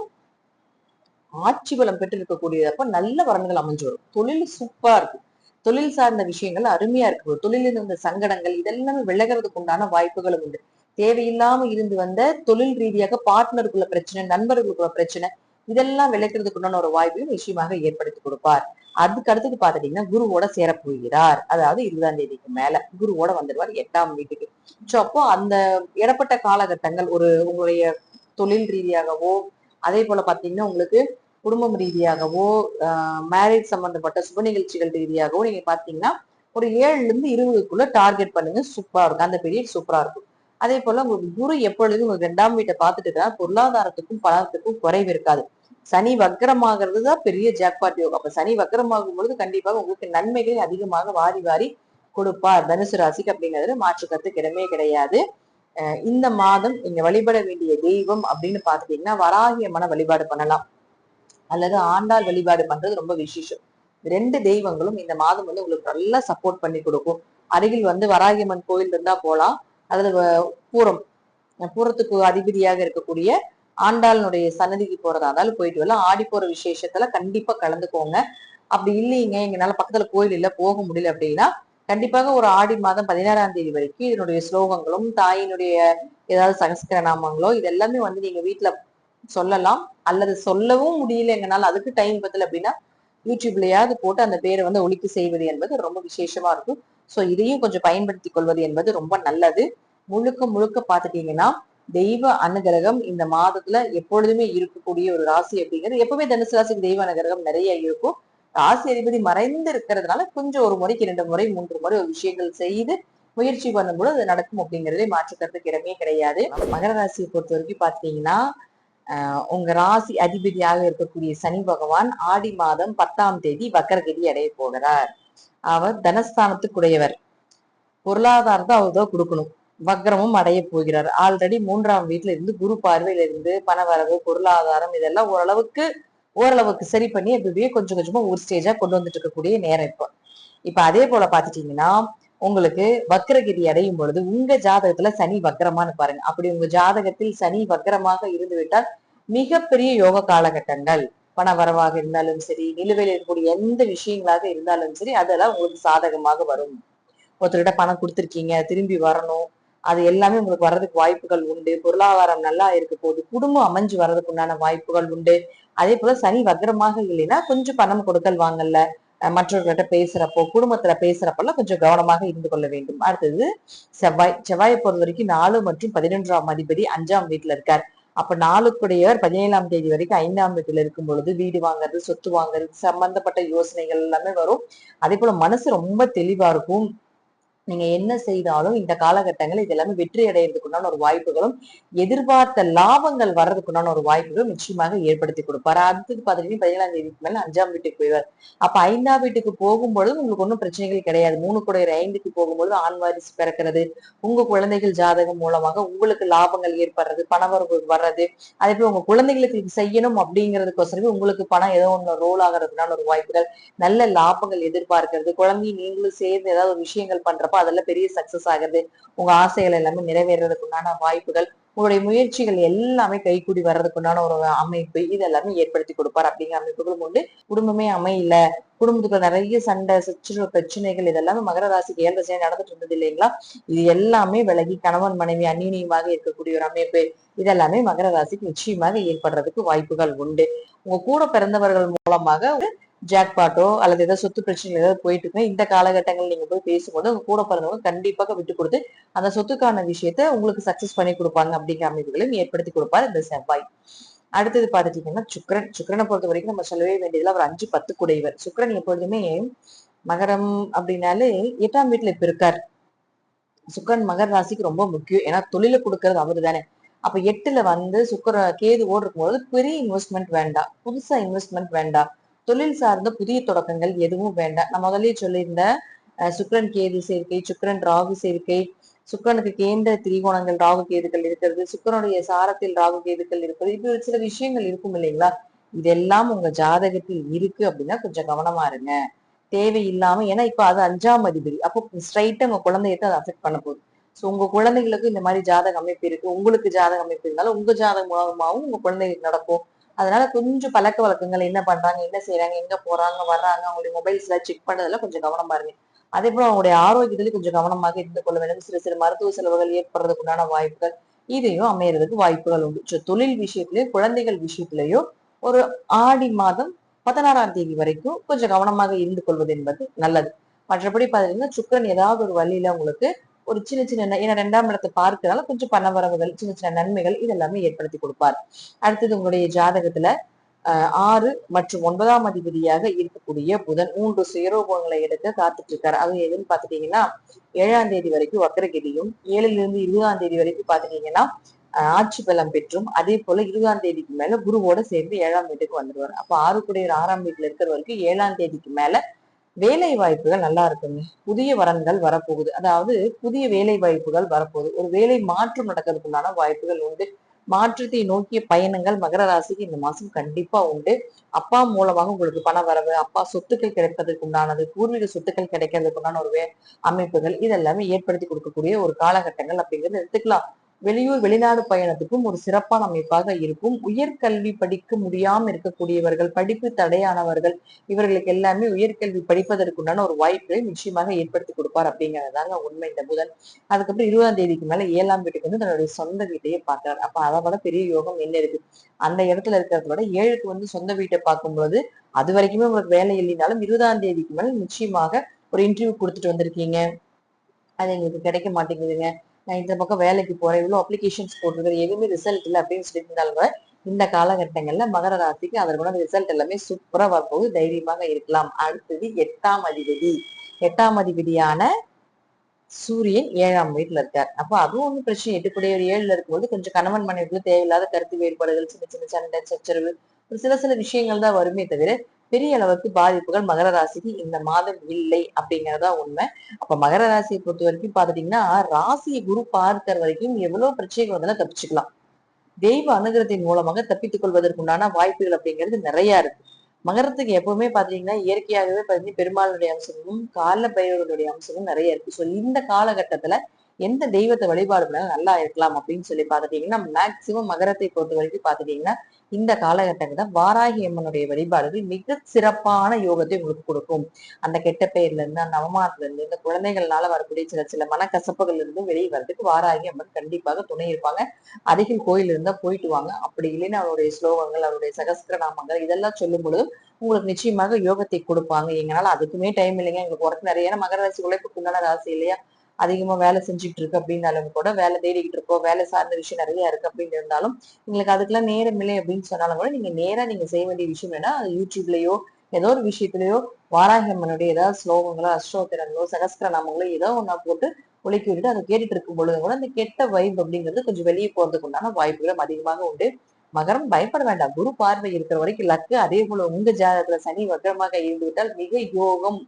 ஆட்சி பலம் பெற்று இருக்கக்கூடியதப்ப நல்ல வரன்கள் அமைஞ்சு வரும். தொழில் சூப்பரா இருக்கும். தொழில் சார்ந்த விஷயங்கள் அருமையா இருக்கு. தொழிலில் இருந்த சங்கடங்கள் இதெல்லாமே விலகிறதுக்கு உண்டான வாய்ப்புகளும் உண்டு. தேவையில்லாம இருந்து வந்த தொழில் ரீதியாக பார்ட்னருக்குள்ள பிரச்சனை, நண்பர்களுக்குள்ள பிரச்சனை இதெல்லாம் விளக்குறதுக்கு உண்டான ஒரு வாய்ப்பையும் நிச்சயமாக ஏற்படுத்தி கொடுப்பார். அதுக்கு அடுத்தது பாத்துட்டீங்கன்னா குருவோட சேரப்போகிறார். அதாவது 20ஆம் தேதிக்கு மேல குருவோட வந்துடுவார் 8ஆம் வீட்டுக்கு. சோ அப்போ அந்த இடப்பட்ட காலகட்டங்கள் ஒரு உங்களுடைய தொழில் ரீதியாகவோ அதே போல பாத்தீங்கன்னா உங்களுக்கு குடும்பம் ரீதியாகவோ மேரேஜ் சம்பந்தப்பட்ட சுப நிகழ்ச்சிகள் ரீதியாகவோ நீங்க பாத்தீங்கன்னா ஒரு 7ல இருந்து 20க்குள்ள டார்கெட் பண்ணுங்க. சூப்பரா இருக்கும். அந்த பீரியட் சூப்பரா இருக்கும். அதே போல உங்களுக்கு குரு எப்பொழுதும் உங்களுக்கு 2ஆம் வீட்டை பார்த்துட்டு தான் பொருளாதாரத்துக்கும் பணத்துக்கும் குறைவு இருக்காது. சனி வக்கரமாகிறது தான் பெரிய ஜாக்பாட் யோகம். அப்ப சனி வக்கரமாகும் பொழுது கண்டிப்பாக உங்களுக்கு நன்மைகளை அதிகமாக வாரி வாரி கொடுப்பார் தனுசு ராசிக்கு அப்படிங்கிறது மாற்று கருத்துக்கு இடமே கிடையாது. இந்த மாதம் நீங்க வழிபட வேண்டிய தெய்வம் அப்படின்னு பாத்துட்டீங்கன்னா வராகிய அம்மனை வழிபாடு பண்ணலாம், அல்லது ஆண்டாள் வழிபாடு பண்றது ரொம்ப விசேஷம். 2 தெய்வங்களும் இந்த மாதம் வந்து உங்களுக்கு நல்லா சப்போர்ட் பண்ணி கொடுக்கும். அருகில் வந்து வராகியம்மன் கோயில் இருந்தா போலாம், அதுல பூரம் பூரத்துக்கு அதிபதியாக இருக்கக்கூடிய ஆண்டாளுடைய சன்னதிக்கு போறதா இருந்தாலும் போயிட்டு வரலாம். ஆடி போற விசேஷத்துல கண்டிப்பா கலந்துக்கோங்க. அப்படி இல்லைங்க எங்கனால பக்கத்துல கோயில் இல்ல போக முடியல அப்படின்னா கண்டிப்பாக ஒரு ஆடி மாதம் 16ஆம் தேதி வரைக்கும் இதனுடைய ஸ்லோகங்களும் தாயினுடைய ஏதாவது சகஸ்கர நாமங்களோ இதெல்லாமே வந்து நீங்க வீட்டுல சொல்லலாம். அல்லது சொல்லவும் முடியல எங்கனால அதுக்கு டைம் பத்தல அப்படின்னா யூடியூப்லயாவது போட்டு அந்த பேரை வந்து ஒலிக்கு செய்வது என்பது ரொம்ப விசேஷமா இருக்கும். சோ இதையும் கொஞ்சம் பயன்படுத்திக் கொள்வது என்பது ரொம்ப நல்லது. முழுக்க முழுக்க பாத்துட்டீங்கன்னா தெய்வ அனுகிரகம் இந்த மாதத்துல எப்பொழுதுமே இருக்கக்கூடிய ஒரு ராசி அப்படிங்கிறது எப்பவுமே தனுசு ராசிக்கு தெய்வ அனுகிரகம் நிறைய இருக்கும். ராசி அதிபதி மறைந்து இருக்கிறதுனால கொஞ்சம் ஒரு முறைக்கு 2 முறை 3 முறை ஒரு விஷயங்கள் செய்து முயற்சி பண்ணும்போது அது நடக்கும் அப்படிங்கிறதே மாற்றுக்கிறதுக்கு இடமே கிடையாது. மகர ராசியை பொறுத்த வரைக்கும் பாத்தீங்கன்னா உங்க ராசி அதிபதியாக இருக்கக்கூடிய சனி பகவான் ஆடி மாதம் 10ஆம் தேதி வக்கரகதி அடைய போகிறார். அவர் தனஸ்தானத்துக்குடையவர். பொருளாதாரத்தை அவர்தான் கொடுக்கணும். வக்ரமும் அடைய போகிறார். ஆல்ரெடி 3ஆம் வீட்டுல இருந்து குரு பார்வையில இருந்து பணவரவு பொருளாதாரம் இதெல்லாம் ஓரளவுக்கு சரி பண்ணி அப்படியே கொஞ்சம் கொஞ்சமா ஒரு ஸ்டேஜா கொண்டு வந்துட்டு இருக்கக்கூடிய நேரம் இப்ப அதே போல பாத்துட்டீங்கன்னா உங்களுக்கு வக்ரகிரி அடையும் பொழுது உங்க ஜாதகத்துல சனி வக்ரமானு பாருங்க. அப்படி உங்க ஜாதகத்தில் சனி வக்ரமாக இருந்து விட்டால் மிகப்பெரிய யோக காலகட்டங்கள் பண வரவாக இருந்தாலும் சரி, நிலுவையில் இருக்கக்கூடிய எந்த விஷயங்களாக இருந்தாலும் சரி அதெல்லாம் உங்களுக்கு சாதகமாக வரும். ஒருத்தர்கிட்ட பணம் கொடுத்துருக்கீங்க, திரும்பி வரணும், அது எல்லாமே உங்களுக்கு வர்றதுக்கு வாய்ப்புகள் உண்டு. பொருளாதாரம் நல்லா இருக்க போது, குடும்பம் அமைஞ்சு வர்றதுக்கு உண்டான வாய்ப்புகள் உண்டு. அதே போல சனி வக்ரமாக இல்லைன்னா கொஞ்சம் பணம் கொடுக்கல் வாங்கல மற்றவர்கிட்ட பேசுறப்போ குடும்பத்துல பேசுறப்பெல்லாம் கொஞ்சம் கவனமாக இருந்து கொள்ள வேண்டும். அடுத்தது செவ்வாயை பொறுத்த வரைக்கும் 4 மற்றும் 11ஆம் அதிபதி 5ஆம் வீட்டுல இருக்கார். அப்ப 4க்குடையவர் 17ஆம் தேதி வரைக்கும் 5ஆம் வீட்டுல இருக்கும் பொழுது வீடு வாங்குறது, சொத்து வாங்குறது சம்பந்தப்பட்ட யோசனைகள் எல்லாமே வரும். அதே போல மனசு ரொம்ப தெளிவா இருக்கும். நீங்க என்ன செய்தாலும் இந்த காலகட்டங்கள் இது எல்லாமே வெற்றி அடையிறதுக்குண்டான ஒரு வாய்ப்புகளும், எதிர்பார்த்த லாபங்கள் வர்றதுக்குண்டான ஒரு வாய்ப்புகளும் நிச்சயமாக ஏற்படுத்தி கொடுப்பாரு. அடுத்தது பாத்தீங்கன்னா 17ஆம் தேதிக்கு மேல 5ஆம் வீட்டுக்கு போயிடுவார். அப்ப 5ஆம் வீட்டுக்கு போகும்பொழுது உங்களுக்கு ஒன்றும் பிரச்சனைகள் கிடையாது. 3 குடையர் 5க்கு போகும்பொழுது ஆண் வாரிசு பிறக்கிறது, உங்க குழந்தைகள் ஜாதகம் மூலமாக உங்களுக்கு லாபங்கள் ஏற்படுறது, பணவரவு வர்றது, அதே போல உங்க குழந்தைகளுக்கு இது செய்யணும் அப்படிங்கிறதுக்கோசரமே உங்களுக்கு பணம் ஏதோ ஒண்ணு ரோல் ஆகிறதுனால ஒரு வாய்ப்புகள், நல்ல லாபங்கள் எதிர்பார்க்கிறது, குழந்தையும் நீங்களும் சேர்ந்து ஏதாவது ஒரு விஷயங்கள் பண்றப்ப அதெல்லாம் பெரிய சக்சஸ் ஆகுது, உங்க ஆசைகள் எல்லாமே நிறைவேறதுக்கு உண்டான வாய்ப்புகள், உங்களுடைய முயற்சிகள் எல்லாமே கைகூடி வர்றதுக்குண்டான ஒரு அமைப்பு இது எல்லாமே ஏற்படுத்தி கொடுப்பார் அப்படிங்கிற அமைப்புகளும் உண்டு. குடும்பமே அமையல, குடும்பத்துக்குள்ள நிறைய சண்டை சச்சரவு பிரச்சனைகள் இதெல்லாமே மகர ராசிக்கு 7 சனி நடந்துட்டு இருந்தது இல்லைங்களா, இது எல்லாமே விலகி கணவன் மனைவி அந்நியமாக இருக்கக்கூடிய ஒரு அமைப்பு இதெல்லாமே மகர ராசிக்கு நிச்சயமாக ஏற்படுறதுக்கு வாய்ப்புகள் உண்டு. உங்க கூட பிறந்தவர்கள் மூலமாக ஜாக்பாட்டோ அல்லது ஏதாவது சொத்து பிரச்சனைகள் ஏதாவது போயிட்டு இருக்கு, இந்த காலகட்டங்கள் நீங்க போய் பேசும்போது உங்க கூட பிறந்தவங்க கண்டிப்பாக விட்டு கொடுத்து அந்த சொத்துக்கான விஷயத்த உங்களுக்கு சக்சஸ் பண்ணி கொடுப்பாங்க அப்படிங்கிற அமைப்புகளையும் ஏற்படுத்தி கொடுப்பாரு இந்த செவ்வாய். அடுத்தது பாத்துட்டீங்கன்னா சுக்கிரனை பொறுத்த வரைக்கும் நம்ம சொல்லவே வேண்டியதுல அவர் 5-10 குடைவர். சுக்கிரன் எப்பொழுதுமே மகரம் அப்படின்னாலே 8ஆம் வீட்டுல இப்ப இருக்காரு. சுக்கிரன் மகர ராசிக்கு ரொம்ப முக்கியம், ஏன்னா தொழில கொடுக்கறது அவரு தானே. அப்ப 8ல வந்து கேது இருக்கும்போது பெரிய இன்வெஸ்ட்மெண்ட் வேண்டாம், புதுசா இன்வெஸ்ட்மெண்ட் வேண்டாம், தொழில் சார்ந்த புதிய தொடக்கங்கள் எதுவும் வேண்டாம். நான் முதலே சொல்லியிருந்தேன், சுக்கிரன் கேது சேர்க்கை, சுக்கிரன் ராகு சேர்க்கை, சுக்கிரனுக்கு கேந்திர திரிகோணங்கள் ராகு கேதுக்கள் இருக்கிறது, சுக்கிரனுடைய சாரத்தில் ராகு கேதுக்கள் இருப்பது, இப்படி சில விஷயங்கள் இருக்கும் இல்லைங்களா, இதெல்லாம் உங்க ஜாதகத்தில் இருக்கு அப்படின்னா கொஞ்சம் கவனமா இருங்க. தேவையில்லாம, ஏன்னா இப்ப அது 5ஆம் அதிபதி, அப்போ ஸ்ட்ரைட்டா உங்க குழந்தையத்தை அதை அஃபெக்ட் பண்ண போகுது. சோ உங்க குழந்தைகளுக்கு இந்த மாதிரி ஜாதக அமைப்பு இருக்கு, உங்களுக்கு ஜாதக அமைப்பு இருந்தாலும் உங்க ஜாதகம் மூலமாகவும் உங்க குழந்தைகளுக்கு நடக்கும். அதனால கொஞ்சம் பழக்க வழக்கங்கள் என்ன பண்றாங்க, என்ன செய்யறாங்க, எங்க போறாங்க வர்றாங்க, அவங்களுடைய மொபைல்ஸ் எல்லாம் செக் பண்றதுல கொஞ்சம் கவனமா இருங்க. அதே போல அவங்களுடைய ஆரோக்கியத்திலும் கொஞ்சம் கவனமாக இருந்து கொள்ள வேண்டும். சிறு சிறு மருத்துவ செலவுகள் ஏற்படுறதுக்கு உண்டான வாய்ப்புகள் இதையும் அமையறதுக்கு வாய்ப்புகள் உண்டு. தொழில் விஷயத்திலயும் குழந்தைகள் விஷயத்திலயும் ஒரு ஆடி மாதம் 16ஆம் தேதி வரைக்கும் கொஞ்சம் கவனமாக இருந்து கொள்வது என்பது நல்லது. மற்றபடி பாத்தீங்கன்னா சுக்கிரன் ஏதாவது ஒரு வழியில உங்களுக்கு ஒரு சின்ன சின்ன, ஏன்னா 2ஆம் இடத்தை பார்க்கறதால கொஞ்சம் பணவரவுகள் சின்ன சின்ன நன்மைகள் இதெல்லாமே ஏற்படுத்தி கொடுப்பார். அடுத்தது உங்களுடைய ஜாதகத்துல 6 மற்றும் 9ஆம் அதிபதியாக இருக்கக்கூடிய புதன் 3 சுயரோகங்களை எடுக்க காத்துட்டு இருக்காரு. அது எதுன்னு பாத்துட்டீங்கன்னா 7ஆம் தேதி வரைக்கும் வக்ரகதியும், 7ல இருந்து 20ஆம் தேதி வரைக்கும் பாத்துட்டீங்கன்னா ஆட்சி பலம் பெற்றும், அதே போல 20ஆம் தேதிக்கு மேல குருவோட சேர்ந்து 7ஆம் வீட்டுக்கு வந்துருவாரு. அப்ப 6 குடையர் 6ஆம் வீட்டுல இருக்கிற வரைக்கும் 7ஆம் தேதிக்கு மேல வேலை வாய்ப்புகள் நல்லா இருக்குங்க. புதிய வரன்கள் வரப்போகுது, அதாவது புதிய வேலை வாய்ப்புகள் வரப்போகுது, ஒரு வேலை மாற்றம் நடக்கிறதுக்குண்டான வாய்ப்புகள் உண்டு. மாற்றத்தை நோக்கிய பயணங்கள் மகர ராசிக்கு இந்த மாசம் கண்டிப்பா உண்டு. அப்பா மூலமாக உங்களுக்கு பண வரவு, அப்பா சொத்துக்கள் கிடைப்பதற்கு உண்டானது, பூர்வீக சொத்துக்கள் கிடைக்கிறதுக்கு உண்டான ஒரு அமைப்புகள் இதெல்லாமே ஏற்படுத்தி கொடுக்கக்கூடிய ஒரு காலகட்டங்கள் அப்படிங்கிறது எடுத்துக்கலாம். வெளியூர் வெளிநாடு பயணத்துக்கும் ஒரு சிறப்பான அமைப்பாக இருக்கும். உயர்கல்வி படிக்க முடியாம இருக்கக்கூடியவர்கள், படிப்பு தடையானவர்கள், இவர்களுக்கு எல்லாமே உயர்கல்வி படிப்பதற்குண்டான ஒரு வாய்ப்பை நிச்சயமாக ஏற்படுத்தி கொடுப்பார் அப்படிங்கிறதாங்க உண்மை இந்த புதன். அதுக்கப்புறம் 20ஆம் தேதிக்கு மேல 7ஆம் வீட்டுக்கு வந்து தன்னுடைய சொந்த வீட்டையே பார்க்கிறார். அப்ப அதை விட பெரிய யோகம் என்ன இருக்கு? அந்த இடத்துல இருக்கிறத விட 7க்கு வந்து சொந்த வீட்டை பார்க்கும்போது அது வரைக்குமே உங்களுக்கு வேலை இல்லைனாலும் 20ஆம் தேதிக்கு மேல நிச்சயமாக ஒரு இன்டர்வியூ கொடுத்துட்டு வந்திருக்கீங்க, அது எங்களுக்கு கிடைக்க மாட்டேங்குதுங்க, நான் இந்த பக்கம் வேலைக்கு போறேன், இவ்வளவு அப்ளிகேஷன்ஸ் போட்டிருக்கேன், எதுவுமே ரிசல்ட் இல்லை அப்படின்னு சொல்லிட்டு இருந்தாலும் கூட இந்த காலகட்டங்கள்ல மகர ராசிக்கு அதற்குள்ள ரிசல்ட் எல்லாமே சூப்பரா வரப்போகுது, தைரியமாக இருக்கலாம். அடுத்தது 8ஆம் அதிபதி. 8ஆம் அதிபதியான சூரியன் 7ஆம் வீட்டுல இருக்கார். அப்ப அதுவும் ஒன்றும் பிரச்சனை, 8 குடையவர் 7ல இருக்கும்போது கொஞ்சம் கணவன் மனைவிக்குள்ள தேவையில்லாத கருத்து வேறுபாடுகள், சின்ன சின்ன சண்டை சச்சரவு, சில சில விஷயங்கள் தான் வருமே தவிர பெரிய அளவுக்கு பாதிப்புகள் மகர ராசிக்கு இந்த மாதம் இல்லை அப்படிங்கறதா உண்மை. அப்ப மகர ராசியை பொறுத்த வரைக்கும் பாத்துட்டீங்கன்னா ராசியை குரு பார்க்கிற வரைக்கும் எவ்வளவு பிரச்சனைகள் வந்தாலும் தப்பிச்சுக்கலாம். தெய்வ அனுகிரகத்தின் மூலமாக தப்பித்துக் கொள்வதற்குண்டான வாய்ப்புகள் அப்படிங்கிறது நிறைய இருக்கு. மகரத்துக்கு எப்பவுமே பாத்தீங்கன்னா இயற்கையாகவே பாத்தீங்கன்னா பெருமாளுடைய அம்சமும் கால பைரவருடைய அம்சமும் நிறைய இருக்கு. சோ இந்த காலகட்டத்துல எந்த தெய்வத்தை வழிபாடு பண்ணாலும் நல்லா இருக்கலாம் அப்படின்னு சொல்லி பாத்துட்டீங்கன்னா மேக்சிமம் மகரத்தை பொறுத்த வரைக்கும் பாத்துட்டீங்கன்னா இந்த காலகட்டத்துல வாராகி அம்மனுடைய வழிபாடுகள் மிக சிறப்பான யோகத்தை உங்களுக்கு கொடுக்கும். அந்த கெட்ட பெயர்ல இருந்து, அந்த அவமானத்துல இருந்து, இந்த குழந்தைகள்னால வரக்கூடிய சில சில மனக்கசப்புகள் இருந்து வெளியே வர்றதுக்கு வாராகி அம்மன் கண்டிப்பாக துணை இருப்பாங்க. அருகில் கோயில் இருந்தா போயிட்டு வாங்க, அப்படி இல்லைன்னா அவருடைய ஸ்லோகங்கள், அவருடைய சகஸ்திர நாமங்கள் இதெல்லாம் சொல்லும் பொழுது உங்களுக்கு நிச்சயமாக யோகத்தை கொடுப்பாங்க. எங்களால அதுக்குமே டைம் இல்லைங்க, எங்களுக்கு ஒர்க் நிறைய, ஏன்னா மகர ராசி உழைப்புக்கு உண்டான ராசி இல்லையா, அதிகமா வேலை செஞ்சுட்டு இருக்கு அப்படின்னாலும் கூட, வேலை தேடிக்கிட்டு இருக்கோம், வேலை சார்ந்த விஷயம் நிறைய இருக்கு அப்படின்னு இருந்தாலும் எங்களுக்கு அதுக்கெல்லாம் நேரம் இல்லை அப்படின்னு சொன்னாலும் கூட நீங்க நேரா நீங்க செய்ய வேண்டிய விஷயம் என்ன, யூடியூப்லயோ ஏதோ ஒரு விஷயத்திலயோ வாராகி அம்மனுடைய ஏதாவது ஸ்லோகங்களோ அஷ்டோத்திரங்களோ சகஸ்திரநாமங்களோ ஏதோ ஒன்னா போட்டு ஒலிக்கி விட்டுட்டு அதை கேட்டுட்டு இருக்கும் பொழுது கூட அந்த கெட்ட வைப் அப்படிங்கிறது கொஞ்சம் வெளியே போறதுக்கு உண்டான வாய்ப்புகளும் அதிகமாக உண்டு. மகரம் பயப்பட வேண்டாம், குரு பார்வை இருக்கிற வரைக்கும் லக்கு. அதே போல உங்க ஜாதகத்துல சனி வக்ரமாக இருந்து விட்டால் மிக யோகம்.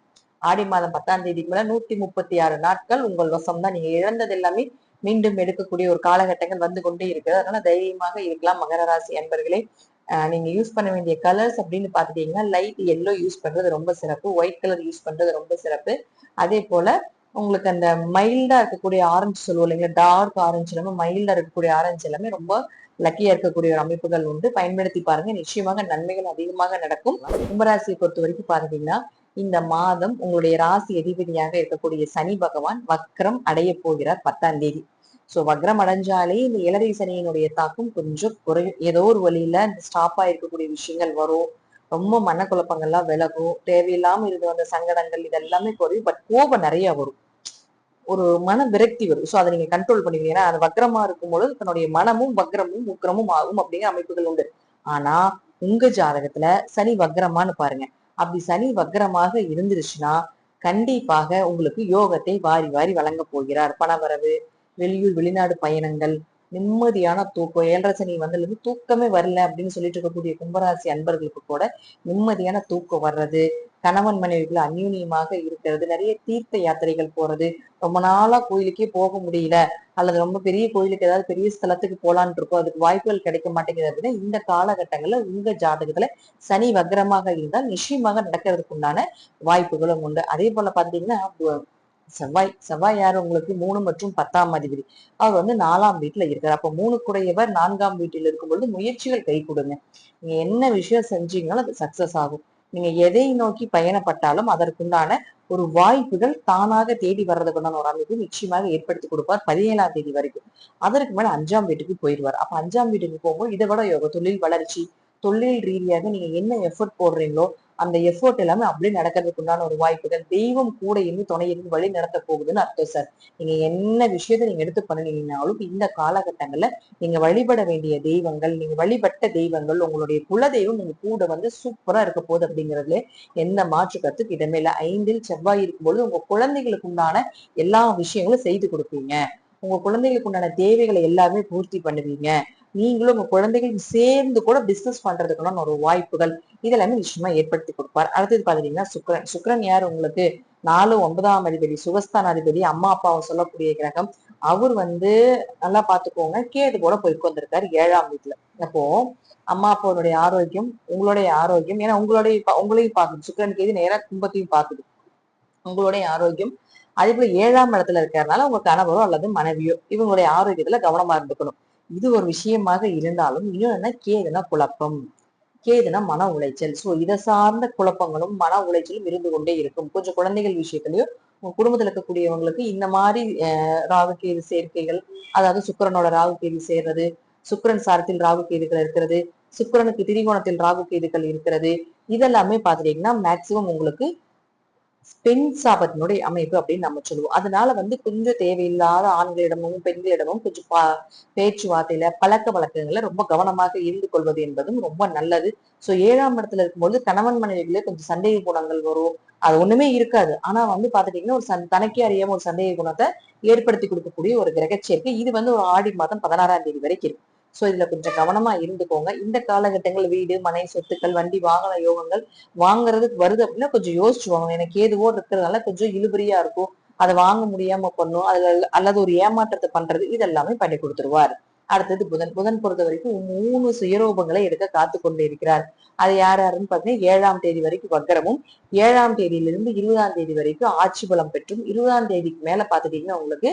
ஆடி மாதம் 10ஆம் தேதிக்கு மேல 136 நாட்கள் உங்கள் வசம் தான். நீங்க இழந்தது எல்லாமே மீண்டும் எடுக்கக்கூடிய ஒரு காலகட்டங்கள் வந்து கொண்டே இருக்கு. அதனால தைரியமாக இருக்கலாம் மகர ராசி அன்பர்களே. நீங்க யூஸ் பண்ண வேண்டிய கலர்ஸ் அப்படின்னு பாத்துட்டீங்கன்னா லைட் எல்லோ யூஸ் பண்றது ரொம்ப சிறப்பு, ஒயிட் கலர் யூஸ் பண்றது ரொம்ப சிறப்பு. அதே போல உங்களுக்கு அந்த மைல்டா இருக்கக்கூடிய ஆரஞ்சு சொல்லுவோம் இல்லைங்களா, டார்க் ஆரஞ்சு எல்லாமே மைல்டா இருக்கக்கூடிய ஆரஞ்சு எல்லாமே ரொம்ப லக்கியா இருக்கக்கூடிய ஒரு அமைப்புகள் உண்டு. பயன்படுத்தி பாருங்க, நிச்சயமாக நன்மைகள் அதிகமாக நடக்கும். கும்பராசியை பொறுத்த வரைக்கும் பாத்தீங்கன்னா இந்த மாதம் உங்களுடைய ராசி அதிபதியாக இருக்கக்கூடிய சனி பகவான் வக்ரம் அடைய போகிறார் 10ஆம் தேதி. சோ வக்ரம் அடைஞ்சாலே இந்த ஏழரை சனியினுடைய தாக்கம் கொஞ்சம் குறையும். ஏதோ ஒரு வழியில இந்த ஸ்டாப்பா இருக்கக்கூடிய விஷயங்கள் வரும், ரொம்ப மனக்குழப்பங்கள்லாம் விலகும், தேவையில்லாம இருந்து வந்த சங்கடங்கள் இதெல்லாமே குறையும். பட் கோபம் நிறைய வரும், ஒரு மன விரக்தி வரும். சோ அதை நீங்க கண்ட்ரோல் பண்ணுவீங்க. ஏன்னா அது வக்ரமா இருக்கும் பொழுது தன்னுடைய மனமும் வக்ரமும் உக்கிரமும் ஆகும் அப்படிங்கிற அமைப்புகள் உண்டு. ஆனா உங்க ஜாதகத்துல சனி வக்ரமான்னு பாருங்க. அப்படி சனி வக்ரமாக இருந்துருச்சுன்னா கண்டிப்பாக உங்களுக்கு யோகத்தை வாரி வாரி வழங்க போகிறார். பணவரவு, வெளியூர் வெளிநாடு பயணங்கள், நிம்மதியான தூக்கம். 7.5 சனி வந்ததுல இருந்து தூக்கமே வரல அப்படின்னு சொல்லிட்டு இருக்கக்கூடிய கும்பராசி அன்பர்களுக்கு கூட நிம்மதியான தூக்கம் வர்றது, கணவன் மனைவிகள் அந்யூன்யமாக இருக்கிறது, நிறைய தீர்த்த யாத்திரைகள் போறது, ரொம்ப நாளா கோயிலுக்கே போக முடியல அல்லது ரொம்ப பெரிய கோயிலுக்கு ஏதாவது பெரிய ஸ்தலத்துக்கு போலான்னு இருக்கோம், அதுக்கு வாய்ப்புகள் கிடைக்க மாட்டேங்குது அப்படின்னா இந்த காலகட்டங்கள்ல உங்க ஜாதகத்துல சனி வக்ரமாக இருந்தால் நிச்சயமாக நடக்கிறதுக்கு உண்டான வாய்ப்புகளும் உண்டு. அதே போல பாத்தீங்கன்னா செவ்வாய் யாரு உங்களுக்கு 3 மற்றும் 10ஆம் அதிபதி. அவர் வந்து 4ஆம் வீட்டுல இருக்காரு. அப்ப 3 குடையவர் 4ஆம் வீட்டில் இருக்கும்பொழுது முயற்சிகள் கை கொடுங்க. நீங்க என்ன விஷயம் செஞ்சீங்கனாலும் அது சக்சஸ் ஆகும். நீங்க எதை நோக்கி பயணப்பட்டாலும் அதற்குண்டான ஒரு வாய்ப்புகள் தானாக தேடி வர்றதுக்குண்டான ஒரு அமைப்பு நிச்சயமாக ஏற்படுத்தி கொடுப்பார் 17ஆம் தேதி வரைக்கும். அதற்கு மேல 5ஆம் வீட்டுக்கு போயிடுவார். அப்ப 5ஆம் வீட்டுக்கு போகும்போது இதை விட யோக தொழில் வளர்ச்சி, தொழில் ரீதியாக நீங்க என்ன எஃபர்ட் போடுறீங்களோ அந்த எஃபோர்ட் எல்லாமே அப்படியே நடக்கிறதுக்கு உண்டான ஒரு வாய்ப்புகள், தெய்வம் கூட இருந்து துணை இருந்து வழி நடத்த போகுதுன்னு அர்த்தம் சார். நீங்க என்ன விஷயத்த நீங்க எடுத்து பண்ணினீங்கன்னாலும் இந்த காலகட்டங்கள்ல நீங்க வழிபட வேண்டிய தெய்வங்கள், நீங்க வழிபட்ட தெய்வங்கள், உங்களுடைய குல தெய்வம் உங்க கூட வந்து சூப்பரா இருக்க போகுது அப்படிங்கிறதுல எந்த மாற்று கருத்துக்கு இடமே இல்லை. 5ல் செவ்வாய் இருக்கும்போது உங்க குழந்தைகளுக்கு உண்டான எல்லா விஷயங்களும் செய்து கொடுப்பீங்க. உங்க குழந்தைகளுக்கு உண்டான தேவைகளை எல்லாமே பூர்த்தி பண்ணுவீங்க. நீங்களும் உங்க குழந்தைகளும் சேர்ந்து கூட பிசினஸ் பண்றதுக்குள்ள ஒரு வாய்ப்புகள் இதெல்லாமே நிச்சயமா ஏற்படுத்தி கொடுப்பார். அடுத்தது பாத்தீங்கன்னா சுக்கிரன் யார் உங்களுக்கு 4 9ஆம் அதிபதி, சுகஸ்தான அதிபதி, அம்மா அப்பாவை சொல்லக்கூடிய கிரகம். அவர் வந்து நல்லா பாத்துக்கோங்க, கேது கூட போய் உட்கார்ந்திருக்காரு 7ஆம் வீட்டுல. அப்போ அம்மா அப்பாவுடைய ஆரோக்கியம், உங்களுடைய ஆரோக்கியம், ஏன்னா உங்களையும் பாக்குது சுக்கிரன் கேது நேரா கும்பத்தையும் பாக்குது, உங்களுடைய ஆரோக்கியம். அதே போல 7ஆம் இடத்துல இருக்கிறதுனால உங்க கணவரோ அல்லது மனைவியோ இவங்களுடைய ஆரோக்கியத்துல கவனமா இருந்துக்கணும். இது ஒரு விஷயமாக இருந்தாலும் இன்னொன்னு கேதுனா குழப்பம், கேதுனா மன உளைச்சல். சோ இதை சார்ந்த குழப்பங்களும் மன உளைச்சலும் இருந்து கொண்டே இருக்கும். கொஞ்சம் குழந்தைகள் விஷயத்திலயும் உங்க குடும்பத்துல இருக்கக்கூடியவங்களுக்கு இந்த மாதிரி ராகு கேது சேர்க்கைகள், அதாவது சுக்கிரனோட ராகு கேது சேர்றது, சுக்கிரன் சாரத்தில் ராகு கேதுகள் இருக்கிறது, சுக்கிரனுக்கு திரிகோணத்தில் ராகு கேதுகள் இருக்கிறது, இதெல்லாமே பாத்துட்டீங்கன்னா மேக்சிமம் உங்களுக்கு பெண் சாபத்தினுடைய அமைப்பு அப்படின்னு நம்ம சொல்லுவோம். அதனால வந்து கொஞ்சம் தேவையில்லாத ஆண்களிடமும் பெண்களிடமும் கொஞ்சம் பேச்சுவார்த்தையில பழக்க வழக்கங்கள்ல ரொம்ப கவனமாக இருந்து கொள்வது என்பதும் ரொம்ப நல்லது. சோ 7ஆம் இடத்துல இருக்கும்போது கணவன் மனைவிகளே கொஞ்சம் சந்தேக குணங்கள் வரும். அது ஒண்ணுமே இருக்காது, ஆனா வந்து பாத்துட்டீங்கன்னா ஒரு தனக்கே அறியாம ஒரு சந்தேக குணத்தை ஏற்படுத்தி கொடுக்கக்கூடிய ஒரு கிரகச்சேர்க்கை. இது வந்து ஒரு ஆடி மாதம் 16ஆம் தேதி வரைக்கும் இருக்கு. சோ இதுல கொஞ்சம் கவனமா இருந்துக்கோங்க. இந்த காலகட்டங்கள் வீடு மனை சொத்துக்கள் வண்டி வாகன யோகங்கள் வாங்குறதுக்கு வருது அப்படின்னா கொஞ்சம் யோசிச்சு வாங்கணும். எனக்கு ஏதுவோ இருக்கிறதுனால கொஞ்சம் இழுபறியா இருக்கும், அதை வாங்க முடியாம பண்ணும், அதுல அல்லது ஒரு ஏமாற்றத்தை பண்றது இதெல்லாமே பண்ணி கொடுத்துருவார். அடுத்தது புதன் பொறுத்த வரைக்கும் 3 சுயரூபங்களை எடுக்க காத்து கொண்டு இருக்கிறார். அது யாருன்னு பாத்தீங்கன்னா 7ஆம் தேதி வரைக்கும் வக்கரமும், 7ஆம் தேதியிலிருந்து 20ஆம் தேதி வரைக்கும் ஆட்சி பலம் பெற்றும், 20ஆம் தேதிக்கு மேல பாத்துட்டீங்கன்னா உங்களுக்கு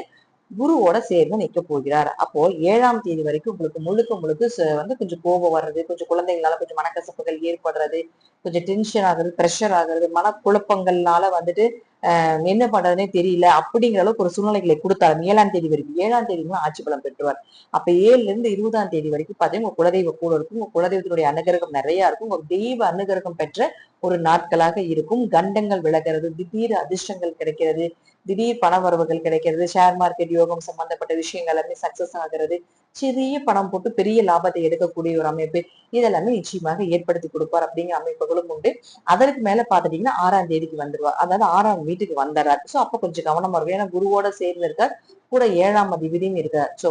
குருவோட சேர்ந்து நிக்க போகிறார். அப்போ 7ஆம் தேதி வரைக்கும் உங்களுக்கு முழுக்க முழுக்க வந்து கொஞ்சம் கோபம் வர்றது, கொஞ்சம் குழந்தைங்களால கொஞ்சம் மனக்கசப்புகள் ஏற்படுறது, கொஞ்சம் டென்ஷன் ஆகுறது, பிரஷர் ஆகுறது, மனக்குழப்பங்கள்னால வந்துட்டு என்ன பண்றதுனே தெரியல அப்படிங்கிற அளவுக்கு ஒரு சூழ்நிலைகளை கொடுத்தாரு 7ஆம் தேதி வரைக்கும். 7ஆம் தேதி ஆட்சி பலம் பெற்றுவார். அப்ப 7ல இருந்து 20ஆம் தேதி வரைக்கும் பாத்தீங்கன்னா உங்க குலதெய்வ கூட இருக்கும், உங்க குலதெய்வத்தினுடைய அனுகிரகம் நிறைய இருக்கும், உங்க தெய்வ அனுகிரகம் பெற்ற ஒரு நாட்களாக இருக்கும். கண்டங்கள் விலகிறது, திடீர் அதிர்ஷ்டங்கள் கிடைக்கிறது, திடீர் பண வரவுகள் கிடைக்கிறது, ஷேர் மார்க்கெட் யோகம் சம்பந்தப்பட்ட விஷயங்கள் எல்லாமே சக்சஸ் ஆகிறது, சிறிய பணம் போட்டு பெரிய லாபத்தை எடுக்கக்கூடிய ஒரு அமைப்பு இதெல்லாமே நிச்சயமாக ஏற்படுத்தி கொடுப்பார் அப்படிங்கிற அமைப்புகளும் உண்டு. அதற்கு மேல பாத்துட்டீங்கன்னா 6ஆம் தேதிக்கு வந்துருவார், அதாவது 6ஆம் வீட்டுக்கு வந்துடுறாரு. சோ அப்ப கொஞ்சம் கவனமா இருக்கும். ஏன்னா குருவோட சேர்ந்து இருக்கார், கூட 7ஆம் அதிபதியும் இருக்கார். சோ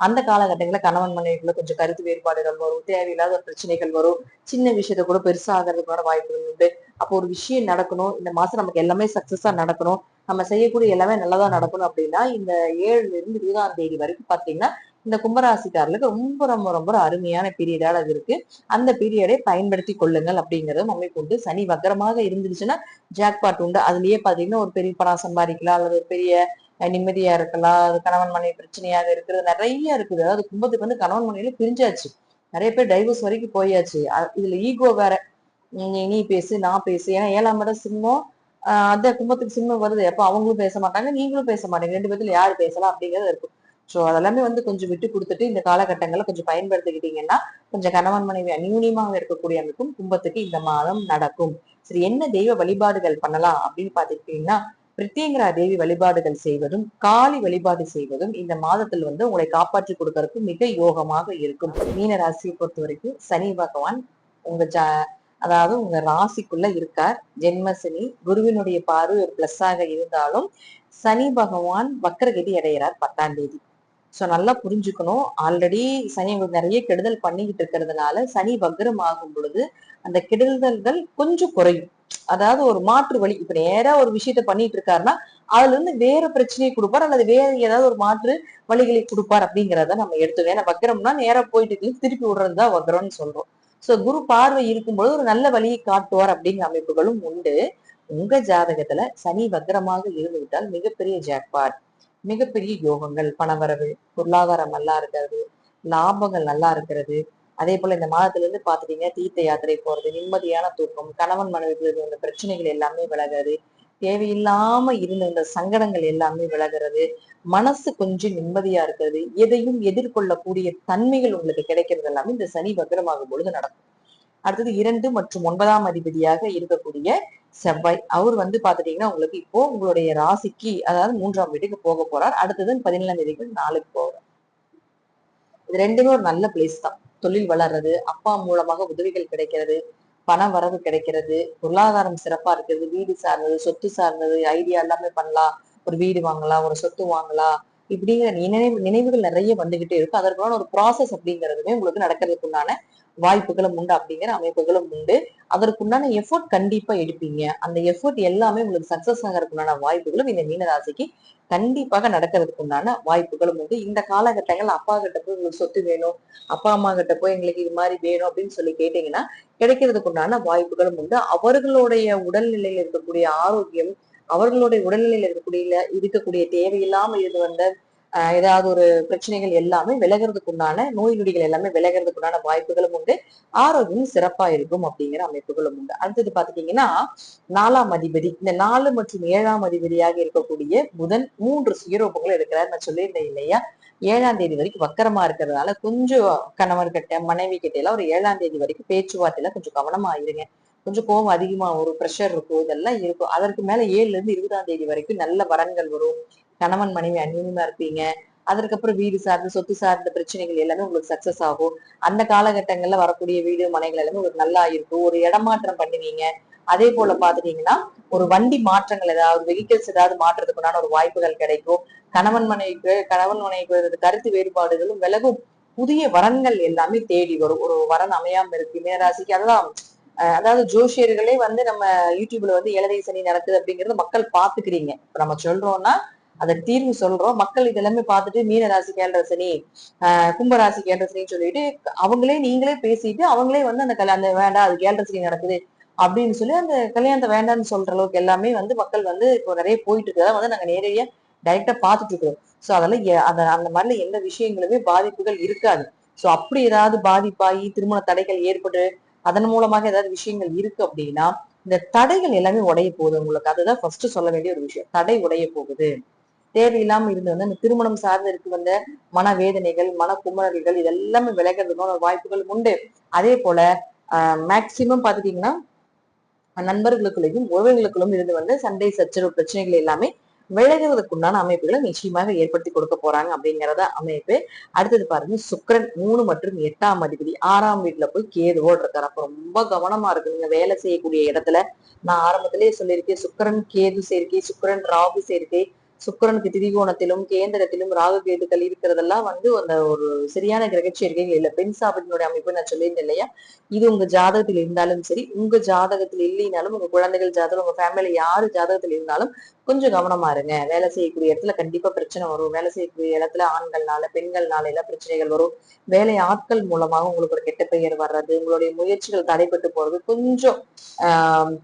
அந்த காலகட்டங்களில் கணவன் மனைவிக்குள்ள கொஞ்சம் கருத்து வேறுபாடுகள் வரும், தேவையில்லாத பிரச்சனைகள் வரும், சின்ன விஷயத்த கூட பெருசா ஆகிறதுக்கான வாய்ப்புகள் உண்டு. அப்போ ஒரு விஷயம் நடக்கணும், இந்த மாசம் நமக்கு எல்லாமே சக்சஸா நடக்கணும், நம்ம செய்யக்கூடிய எல்லாமே நல்லதா நடக்கணும் அப்படின்னா இந்த 7ல இருந்து 20ஆம் தேதி வரைக்கும் பாத்தீங்கன்னா இந்த கும்பராசிக்காரர்களுக்கு ரொம்ப ரொம்ப ரொம்ப அருமையான பீரியடா அது இருக்கு. அந்த பீரியடை பயன்படுத்தி கொள்ளுங்கள் அப்படிங்கறதும் அமைப்பு உண்டு. சனி வக்கரமாக இருந்துச்சுன்னா ஜாக்பாட் உண்டு. அதுலயே பாத்தீங்கன்னா ஒரு பெரிய பணம் சம்பாதிக்கலாம், அல்லது ஒரு பெரிய நிம்மதியா இருக்கலாம், அது கணவன் மனைவி பிரச்சனையாக இருக்கிறது நிறைய இருக்குது. அதாவது கும்பத்துக்கு கணவன் மனைவியில பிரிஞ்சாச்சு, நிறைய பேர் டைவர்ஸ் வரைக்கும் போயாச்சு. இதுல ஈகோ வேற, நீ பேசு நான் பேசு. ஏன்னா 7ஆம் இடம் சிம்மம், அந்த கும்பத்துக்கு சிம்மம் வருது. அப்ப அவங்களும் பேச மாட்டாங்க, நீங்களும் பேச மாட்டீங்க, ரெண்டு பேத்துல யாரு பேசலாம் அப்படிங்கிறது இருக்கும். சோ அதெல்லாமே கொஞ்சம் விட்டு கொடுத்துட்டு இந்த காலகட்டங்களை கொஞ்சம் பயன்படுத்திக்கிட்டீங்கன்னா கொஞ்சம் கணவன் மனைவி அந்யூன்யமாக இருக்கக்கூடிய அமைப்பும் கும்பத்துக்கு இந்த மாதம் நடக்கும். சரி, என்ன தெய்வ வழிபாடுகள் பண்ணலாம் அப்படின்னு பாத்துக்கிட்டீங்கன்னா பிரித்தியங்கரா தேவி வழிபாடுகள் செய்வதும் காளி வழிபாடு செய்வதும் இந்த மாதத்தில் உங்களை காப்பாற்றி கொடுக்கறதுக்கு மிக யோகமாக இருக்கும். மீன ராசியை பொறுத்த வரைக்கும் சனி பகவான் உங்க அதாவது உங்க ராசிக்குள்ள இருக்கார். ஜென்ம சனி, குருவினுடைய பார்வை ஒரு பிளஸ் ஆக இருந்தாலும் சனி பகவான் வக்கரகதி அடைகிறார் 10ஆம் தேதி. சோ நல்லா புரிஞ்சுக்கணும். ஆல்ரெடி சனி உங்களுக்கு நிறைய கெடுதல் பண்ணிக்கிட்டு இருக்கிறதுனால சனி வக்ரம் ஆகும் பொழுது அந்த கெடுதல்கள் கொஞ்சம் குறையும். அதாவது ஒரு மாற்று வழி, இப்ப நேரா ஒரு விஷயத்த பண்ணிட்டு இருக்காருன்னா அதுல இருந்து வேற பிரச்சனையை கொடுப்பார், அல்லது வேற ஏதாவது ஒரு மாற்று வழிகளை கொடுப்பார் அப்படிங்கிறத நம்ம எடுத்துக்கணும். ஏன்னா வக்ரம்னா நேரா போயிட்டு திருப்பி விடுறதுதான் வக்ரம்னு சொல்றோம். சோ குரு பார்வை இருக்கும்போது ஒரு நல்ல வழியை காட்டுவார் அப்படிங்கிற அமைப்புகளும் உண்டு. உங்க ஜாதகத்துல சனி வக்ரமாக இருந்து விட்டால் மிகப்பெரிய ஜாக்பாட், மிகப்பெரிய யோகங்கள், பணவரவு, பொருளாதாரம் நல்லா இருக்கிறது, லாபங்கள் நல்லா இருக்கிறது. அதே போல இந்த மாதத்துல இருந்து பாத்துட்டீங்க தீர்த்த யாத்திரை போறது, நிம்மதியான தூக்கம், கணவன் மனைவிக்கு இந்த பிரச்சனைகள் எல்லாமே விலகிறது, தேவையில்லாம இருந்த இந்த சங்கடங்கள் எல்லாமே விலகிறது, மனசு கொஞ்சம் நிம்மதியா இருக்கிறது, எதையும் எதிர்கொள்ளக்கூடிய தன்மைகள் உங்களுக்கு கிடைக்கிறது எல்லாமே இந்த சனி வக்ரமாகும் பொழுது நடக்கும். அடுத்தது 2 மற்றும் 9ஆம் அதிபதியாக இருக்கக்கூடிய செவ்வாய், அவர் பாத்துட்டீங்கன்னா உங்களுக்கு இப்போ உங்களுடைய ராசிக்கு அதாவது 3ஆம் வீட்டுக்கு போக போறார். அடுத்தது 17ஆம் தேதிக்கு 4க்கு போகிறார். இது ரெண்டுமே ஒரு நல்ல பிளேஸ் தான். தொழில் வளர்றது, அப்பா மூலமாக உதவிகள் கிடைக்கிறது, பண வரவு கிடைக்கிறது, பொருளாதாரம் சிறப்பா இருக்கிறது, வீடு சார்ந்தது, சொத்து சார்ந்தது ஐடியா எல்லாமே பண்ணலாம், ஒரு வீடு வாங்கலாம், ஒரு சொத்து வாங்கலாம், இப்படிங்கிற நினைவுகள் நிறைய வந்துகிட்டே இருக்கும். அதற்கான ஒரு ப்ராசஸ் அப்படிங்கிறதுமே உங்களுக்கு நடக்கிறதுக்கு உண்டான வாய்ப்புகளும் உண்டு அப்படிங்கிற அமைப்புகளும் உண்டு. அதற்குண்டான எஃபோர்ட் கண்டிப்பா எடுப்பீங்க. அந்த எஃபோர்ட் எல்லாமே உங்களுக்கு சக்சஸ் ஆகிறதுக்குண்டான வாய்ப்புகளும் இந்த மீனராசிக்கு கண்டிப்பாக நடக்கிறதுக்கு உண்டான வாய்ப்புகளும் உண்டு. இந்த காலகட்டங்கள் அப்பா கிட்ட போய் உங்களுக்கு சொத்து வேணும், அப்பா அம்மா கிட்ட போய் எங்களுக்கு இது மாதிரி வேணும் அப்படின்னு சொல்லி கேட்டீங்கன்னா கிடைக்கிறதுக்கு உண்டான வாய்ப்புகளும் உண்டு. அவர்களுடைய உடல்நிலையில இருக்கக்கூடிய ஆரோக்கியம், அவர்களுடைய உடல்நிலையில இருக்கக்கூடிய தேவையில்லாம இது ஏதாவது ஒரு பிரச்சனைகள் எல்லாமே விலகிறதுக்கு உண்டான நோய் நொடிகள் எல்லாமே விலகிறதுக்கு உண்டான வாய்ப்புகளும் உண்டு. ஆரோக்கியம் சிறப்பா இருக்கும் அப்படிங்கிற அமைப்புகளும் உண்டு. அடுத்தது பாத்துட்டீங்கன்னா 4ஆம் அதிபதி, இந்த 4 மற்றும் 7ஆம் அதிபதியாக இருக்கக்கூடிய புதன் 3 சுயரூபங்கள் இருக்கிறார். நான் சொல்லியிருந்தேன் இல்லையா, 7ஆம் தேதி வரைக்கும் வக்கரமா இருக்கிறதுனால கொஞ்சம் கணவன் கிட்ட மனைவி கிட்ட எல்லாம் ஒரு 7ஆம் தேதி வரைக்கும் பேச்சுவார்த்தையில கொஞ்சம் கவனமா இருங்க. கொஞ்சம் கோபம் அதிகமா வரும், பிரஷர் இருக்கும், இதெல்லாம் இருக்கும். அதற்கு மேல 7ல இருந்து 20ஆம் தேதி வரைக்கும் நல்ல வரன்கள் வரும், கணவன் மனைவி அந்யோன்யமா இருப்பீங்க. அதற்கப்புறம் வீடு சார்ந்து சொத்து சார்ந்த பிரச்சனைகள் எல்லாமே உங்களுக்கு சக்சஸ் ஆகும். அந்த காலகட்டங்கள்ல வரக்கூடிய வீடு மனைகள் எல்லாமே உங்களுக்கு நல்லா இருக்கும். ஒரு இடமாற்றம் பண்ணுவீங்க. அதே போல பாத்துட்டீங்கன்னா ஒரு வண்டி மாற்றங்கள், ஏதாவது வெஹிக்கிள்ஸ் ஏதாவது மாற்றத்துக்குண்டான ஒரு வாய்ப்புகள் கிடைக்கும். கணவன் மனைவிக்கு கருத்து வேறுபாடுகளும் விலகும். புதிய வரன்கள் எல்லாமே தேடி வரும். ஒரு வரன் அமையாம இருக்கு மீனராசிக்கு, அதெல்லாம் அதாவது ஜோசியர்களே நம்ம யூடியூப்ல ஏழரை சனி நடக்குது அப்படிங்கறது மக்கள் பாத்துக்கிறீங்க. இப்ப நம்ம சொல்றோம்னா அதை தீர்வு சொல்றோம், மக்கள் இதெல்லாமே பார்த்துட்டு மீன ராசிக்கு ஏழரை சனி, கும்பராசிக்கு ஏழரை சனின்னு சொல்லிட்டு நீங்களே பேசிட்டு அவங்களே அந்த வேண்டாம் அதுக்கு ஏழரை சனி நடக்குது அப்படின்னு சொல்லி அந்த கல்யாணத்தை வேண்டாம்னு சொல்ற அளவுக்கு எல்லாமே மக்கள் இப்போ நிறைய போயிட்டு இருக்கு. நாங்க நேரடியா டைரக்டா பாத்துட்டு இருக்கிறோம். சோ அதெல்லாம் அந்த மாதிரில எந்த விஷயங்களுமே பாதிப்புகள் இருக்காது. சோ அப்படி ஏதாவது பாதிப்பாகி திருமண தடைகள் ஏற்பட்டு அதன் மூலமாக ஏதாவது விஷயங்கள் இருக்கு அப்படின்னா இந்த தடைகள் எல்லாமே உடைய போகுது உங்களுக்கு. அதுதான் ஃபர்ஸ்ட் சொல்ல வேண்டிய ஒரு விஷயம். தடை உடைய போகுது. தேவையில்லாம இருந்து அந்த திருமணம் சார்ந்து இருக்கு மனவேதனைகள், மன குமரல்கள் இதெல்லாமே விலகிறதுக்கான வாய்ப்புகள் உண்டு. அதே போல மேக்சிமம் பாத்துட்டீங்கன்னா நண்பர்களுக்குள்ளேயும் உறவுகளுக்குள்ளும் இருந்து சண்டை சச்சரவு பிரச்சனைகள் எல்லாமே விலகுவதற்கு உண்டான அமைப்புகளை நிச்சயமாக ஏற்படுத்தி கொடுக்க போறாங்க அப்படிங்கறத அமைப்பு. அடுத்தது பாருங்க, சுக்கிரன் 3 மற்றும் 8ஆம் அதிபதி 6ஆம் வீட்டுல போய் கேதுவோடு இருக்காரு. அப்ப ரொம்ப கவனமா இருக்குங்க வேலை செய்யக்கூடிய இடத்துல. நான் ஆரம்பத்திலேயே சொல்லியிருக்கேன், சுக்கிரன் கேது சேர்க்கை, சுக்கிரன் ராகு சேர்க்கை, சுக்கிரனுக்கு திரிகோணத்திலும் கேந்திரத்திலும் ராகு கேதுக்கள் இருக்கிறதெல்லாம் அந்த ஒரு சரியான கிரக சேர்க்கைகள் இல்ல. பெண் சாபத்தினுடைய அமைப்பு நான் சொல்லியிருந்தேன் இல்லையா? இது உங்க ஜாதகத்தில் இருந்தாலும் சரி, உங்க ஜாதகத்தில் இல்லைனாலும், உங்க குழந்தைகள் ஜாதகம், உங்க ஃபேமிலி யாரு ஜாதகத்தில் இருந்தாலும் கொஞ்சம் கவனமா இருங்க. வேலை செய்யக்கூடிய இடத்துல கண்டிப்பா பிரச்சனை வரும். வேலை செய்யக்கூடிய இடத்துல ஆண்கள்னால பெண்கள்னால எல்லாம் பிரச்சனைகள் வரும். வேலை ஆட்கள் மூலமாக உங்களுக்கு ஒரு கெட்ட பெயர் வர்றது, உங்களுடைய முயற்சிகள் தடைப்பட்டு போறது கொஞ்சம்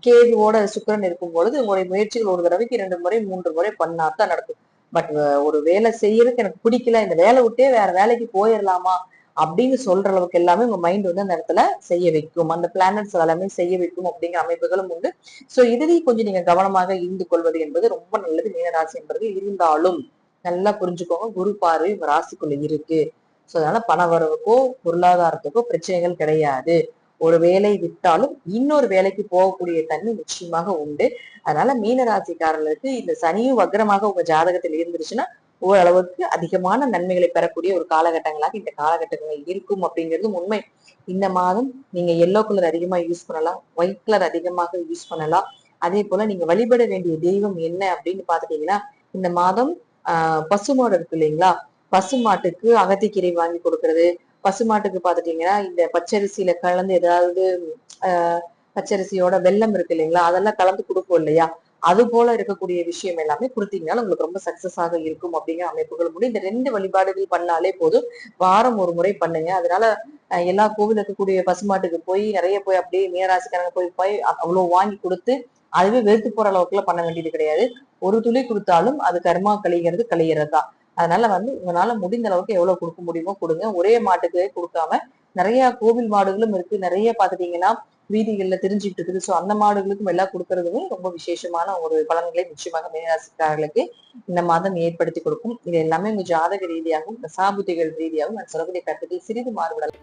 கேதுவோட சுக்கிரன் இருக்கும் பொழுது உங்களுடைய முயற்சிகள் ஒரு தடவைக்கு 2 முறை 3 முறை பண்ணாதான் நடக்கும். பட் ஒரு வேலை செய்யறதுக்கு எனக்கு பிடிக்கல, இந்த வேலை விட்டே வேற வேலைக்கு போயிடலாமா அப்படின்னு சொல்ற அளவுக்கு எல்லாமே உங்க மைண்ட் அந்த இடத்துல செய்ய வைக்கும். அந்த பிளானட்ஸ் எல்லாமே செய்ய வைக்கும் அப்படிங்கிற அமைப்புகளும் உண்டு. சோ இதுலயும் கொஞ்சம் நீங்க கவனமாக இருந்து கொள்வது என்பது ரொம்ப நல்லது. மீனராசி என்பது இருந்தாலும் நல்லா புரிஞ்சுக்கோங்க, குரு பார்வை உங்க ராசிக்குள்ள இருக்கு. சோ அதனால பண வரவுக்கோ பொருளாதாரத்துக்கோ பிரச்சனைகள் கிடையாது. ஒரு வேலை விட்டாலும் இன்னொரு வேலைக்கு போகக்கூடிய தன்மை நிச்சயமாக உண்டு. அதனால மீன ராசிக்காரர்களுக்கு இந்த சனியும் வக்ரமாக உங்க ஜாதகத்தில் இருந்துருச்சுன்னா ஓரளவுக்கு அதிகமான நன்மைகளை பெறக்கூடிய ஒரு காலகட்டங்களாக இந்த காலகட்டங்கள் இருக்கும் அப்படிங்கிறது உண்மை. இந்த மாதம் நீங்க எல்லோ கலர் அதிகமா யூஸ் பண்ணலாம், ஒயிட் கலர் அதிகமாக யூஸ் பண்ணலாம். அதே போல நீங்க வழிபட வேண்டிய தெய்வம் என்ன அப்படின்னு பாத்துட்டீங்கன்னா, இந்த மாதம் பசுமாடு இருக்கு இல்லைங்களா? பசுமாட்டுக்கு அகத்திக்கீரை வாங்கி கொடுக்கறது, பசுமாட்டுக்கு பாத்துட்டீங்கன்னா இந்த பச்சரிசியில கலந்து ஏதாவது பச்சரிசியோட வெல்லம் இருக்கு இல்லைங்களா? அதெல்லாம் கலந்து கொடுப்போம் இல்லையா? அது போல இருக்கக்கூடிய விஷயம் எல்லாமே கொடுத்தீங்கன்னா உங்களுக்கு ரொம்ப சக்சஸ் ஆக இருக்கும் அப்படிங்கிற அமைப்புகள் உண்டு. இந்த 2 வழிபாடுகள் பண்ணாலே போதும். வாரம் ஒரு முறை பண்ணுங்க. அதனால எல்லா கோவில் இருக்கக்கூடிய பசுமாட்டுக்கு போய் நிறைய போய் அப்படியே மீனராசிக்காரங்க போய் போய் அவ்வளவு வாங்கி கொடுத்து அதுவே வெறுத்து போற அளவுக்கு எல்லாம் பண்ண வேண்டியது கிடையாது. ஒரு துளி கொடுத்தாலும் அது கர்மா கழிகிறது தான். அதனால உங்களால முடிந்த அளவுக்கு எவ்வளவு கொடுக்க முடியுமோ கொடுங்க. ஒரே மாட்டுக்கு கொடுக்காம நிறைய கோவில் மாடுகளும் இருக்கு. நிறைய பாத்துட்டீங்கன்னா வீதிகள்ல தெரிஞ்சுக்கிட்டு இருக்குது. சோ அந்த மாடுகளுக்கும் எல்லாம் கொடுக்கறதுமே ரொம்ப விசேஷமான ஒரு பலன்களை நிச்சயமாக மீனராசிக்காரர்களுக்கு இந்த மாதம் ஏற்படுத்தி கொடுக்கும். இது எல்லாமே உங்க ஜாதக ரீதியாகவும் தசாபுத்திகள் ரீதியாகவும் நான் சொல்லக்கூடிய கருத்துக்கள் சிறிது மாறுபடலாம்.